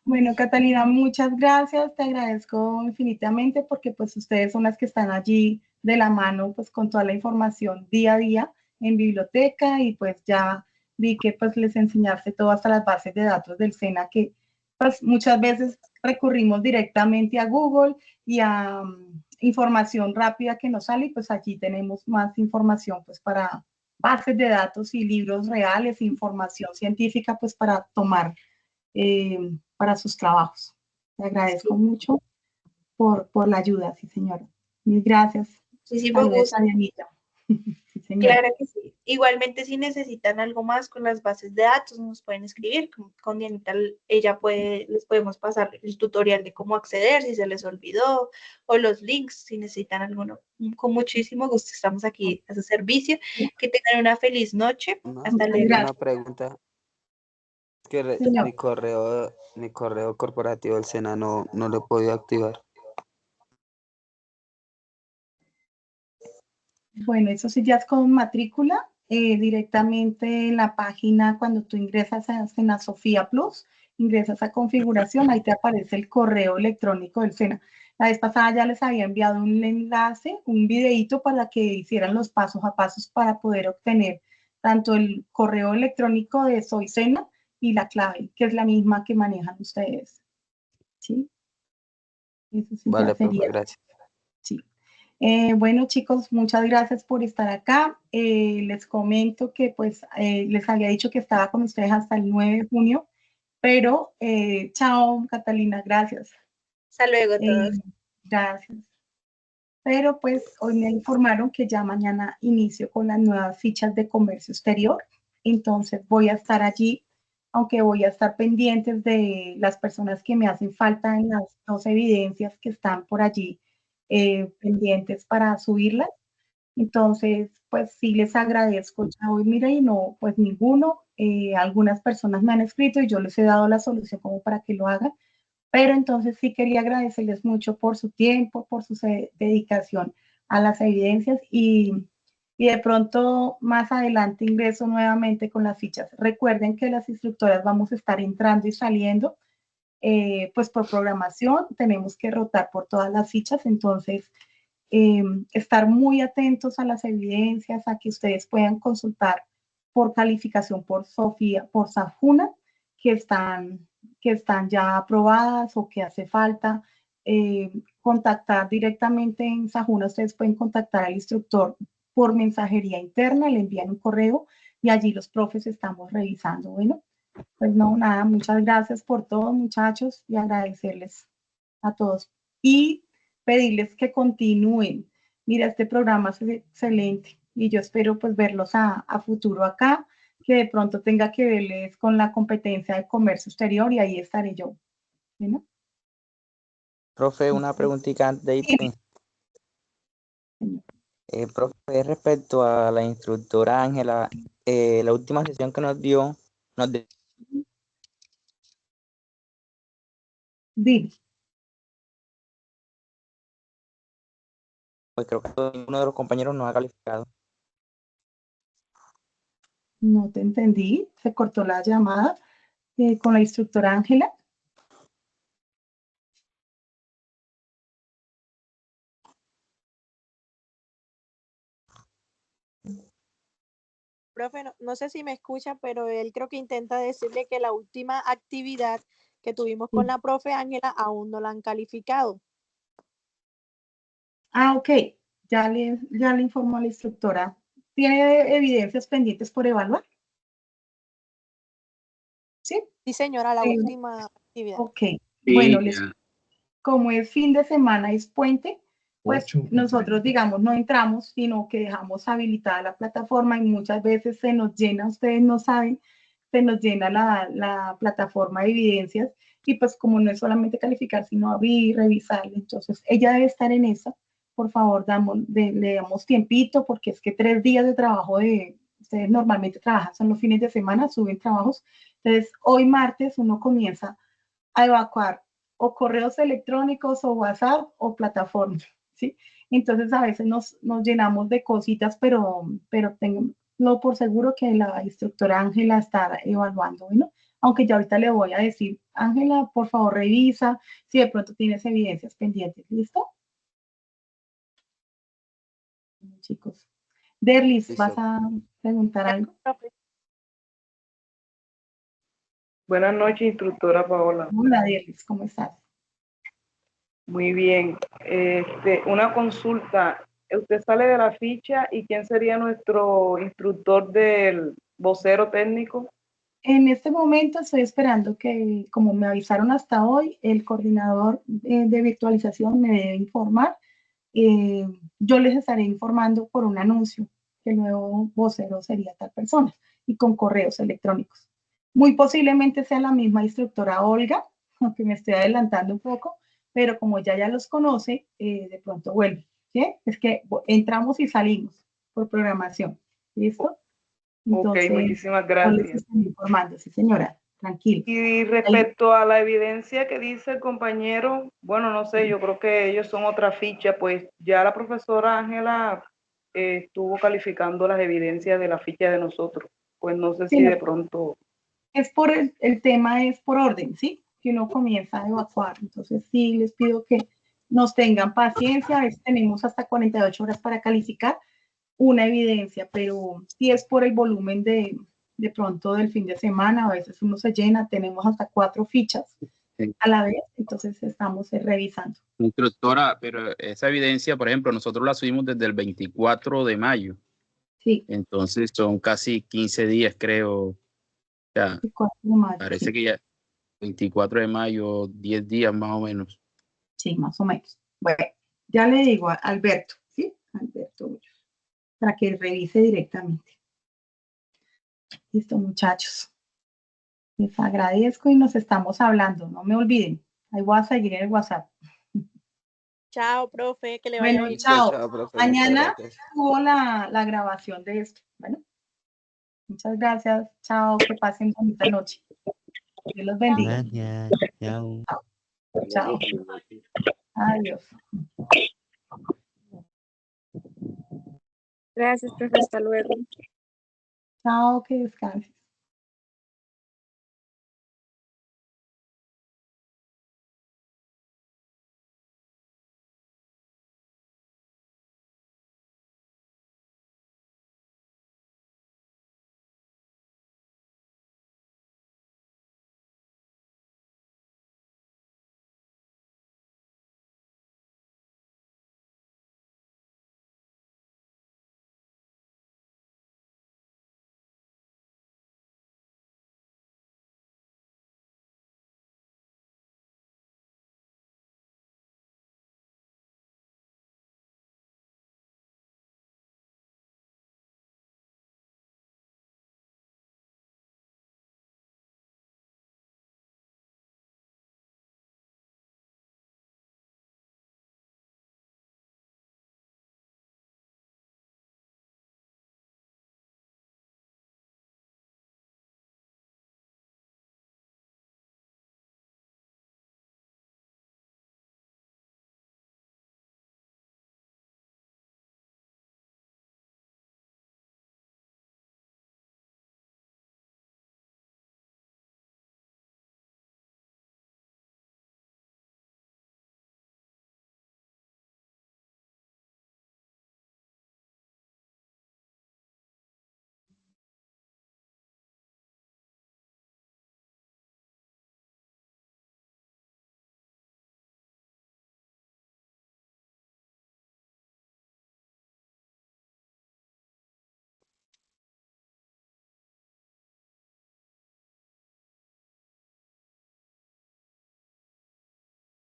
Bueno, Catalina, muchas gracias. Te agradezco infinitamente porque pues ustedes son las que están allí de la mano pues con toda la información día a día en biblioteca y pues ya vi que pues les enseñaste todo hasta las bases de datos del SENA que pues muchas veces recurrimos directamente a Google y a información rápida que nos sale y pues allí tenemos más información pues para bases de datos y libros reales, información científica pues para tomar para sus trabajos. Le agradezco mucho por la ayuda, sí señora. Mil gracias. Muchísimo gusto. Sí, señora. Claro que sí. Igualmente, si necesitan algo más con las bases de datos, nos pueden escribir. Con Dianita, les podemos pasar el tutorial de cómo acceder, si se les olvidó, o los links, si necesitan alguno. Con muchísimo gusto estamos aquí a su servicio. Que tengan una feliz noche. Hasta luego. Una pregunta. Que mi correo corporativo del SENA no lo he podido activar. Bueno, eso sí ya es con matrícula, directamente en la página cuando tú ingresas a SENA Sofía Plus, ingresas a configuración, ahí te aparece el correo electrónico del SENA. La vez pasada ya les había enviado un enlace, un videíto para que hicieran los pasos a pasos para poder obtener tanto el correo electrónico de Soy SENA y la clave, que es la misma que manejan ustedes. ¿Sí? Eso sí vale, ya sería. profe, gracias. Sí. Bueno, chicos, muchas gracias por estar acá. Les comento que pues les había dicho que estaba con ustedes hasta el 9 de junio, pero chao, Catalina, gracias. Hasta luego a todos. Gracias. Pero pues hoy me informaron que ya mañana inicio con las nuevas fichas de comercio exterior, entonces voy a estar allí, aunque voy a estar pendientes de las personas que me hacen falta en las 2 evidencias que están por allí pendientes para subirlas. Entonces, pues sí les agradezco. Ya hoy, mira, y no, pues ninguno. Algunas personas me han escrito y yo les he dado la solución como para que lo hagan. Pero entonces sí quería agradecerles mucho por su tiempo, por su dedicación a las evidencias y de pronto más adelante ingreso nuevamente con las fichas. Recuerden que las instructoras vamos a estar entrando y saliendo. Pues por programación tenemos que rotar por todas las fichas, entonces estar muy atentos a las evidencias, a que ustedes puedan consultar por calificación por Sofía, por Sajuna, que están ya aprobadas o que hace falta. Contactar directamente en Sajuna, ustedes pueden contactar al instructor por mensajería interna, le envían un correo y allí los profes estamos revisando. Bueno, pues no, nada, muchas gracias por todo, muchachos, y agradecerles a todos. Y pedirles que continúen. Mira, este programa es excelente y yo espero pues verlos a futuro acá, que de pronto tenga que verles con la competencia de comercio exterior y ahí estaré yo. ¿No? Profe, una preguntita antes de irme. Profe, respecto a la instructora Ángela, la última sesión que nos dio, Dime. Pues creo que uno de los compañeros no ha calificado. No te entendí, se cortó la llamada con la instructora Ángela. Profe, no sé si me escucha, pero él creo que intenta decirle que la última actividad que tuvimos con la profe Ángela aún no la han calificado. Ah, ok, ya le informó a la instructora. ¿Tiene evidencias pendientes por evaluar? ¿Sí? Sí, señora, la última actividad. Ok, bueno, como es fin de semana, es puente, pues nosotros, digamos, no entramos, sino que dejamos habilitada la plataforma y muchas veces se nos llena, ustedes no saben, se nos llena la plataforma de evidencias y pues como no es solamente calificar, sino abrir, revisarle. Entonces, ella debe estar en esa. Por favor, le damos tiempito porque es que 3 días de trabajo ustedes normalmente trabajan, son los fines de semana, suben trabajos. Entonces, hoy martes uno comienza a evacuar o correos electrónicos o WhatsApp o plataformas, ¿sí? Entonces, a veces nos llenamos de cositas, pero tengo por seguro que la instructora Ángela está evaluando, ¿no? Aunque ya ahorita le voy a decir, Ángela, por favor, revisa si de pronto tienes evidencias pendientes, ¿listo? Chicos. Derlis, ¿vas a preguntar algo? Buenas noches, instructora Paola. Hola, Derlis, ¿cómo estás? Muy bien. Una consulta. Usted sale de la ficha y ¿quién sería nuestro instructor del vocero técnico? En este momento estoy esperando que, como me avisaron hasta hoy, el coordinador de virtualización me debe informar. Yo les estaré informando por un anuncio que el nuevo vocero sería tal persona y con correos electrónicos. Muy posiblemente sea la misma instructora Olga, aunque me estoy adelantando un poco, pero como ya los conoce, de pronto vuelve. ¿Sí? Es que entramos y salimos por programación. ¿Listo? Entonces, ok, muchísimas gracias. Estoy informando, sí señora, tranquilo. Y respecto a la evidencia que dice el compañero, bueno, no sé, yo creo que ellos son otra ficha, pues ya la profesora Ángela estuvo calificando las evidencias de la ficha de nosotros, pues no sé si de pronto... Es por el tema es por orden, ¿sí? Que uno comienza a evacuar, entonces sí les pido que nos tengan paciencia, a veces tenemos hasta 48 horas para calificar una evidencia, pero si es por el volumen de pronto del fin de semana, a veces uno se llena, tenemos hasta 4 fichas a la vez, entonces estamos revisando. Instructora, pero esa evidencia, por ejemplo, nosotros la subimos desde el 24 de mayo. Sí. Entonces son casi 15 días, creo. O sea, parece sí. que ya 24 de mayo, 10 días más o menos. Sí, más o menos. Bueno, ya le digo a Alberto, ¿sí? Alberto, para que revise directamente. Listo, muchachos. Les agradezco y nos estamos hablando. No me olviden. Ahí voy a seguir en el WhatsApp. Chao, profe, que le vaya bien. Chao. Mañana tuvo la grabación de esto. Bueno, muchas gracias. Chao, que pasen bonita noche. Dios los bendiga. Gracias. Chao. Chao. Adiós. Gracias, profe. Hasta luego. Chao, que descanses.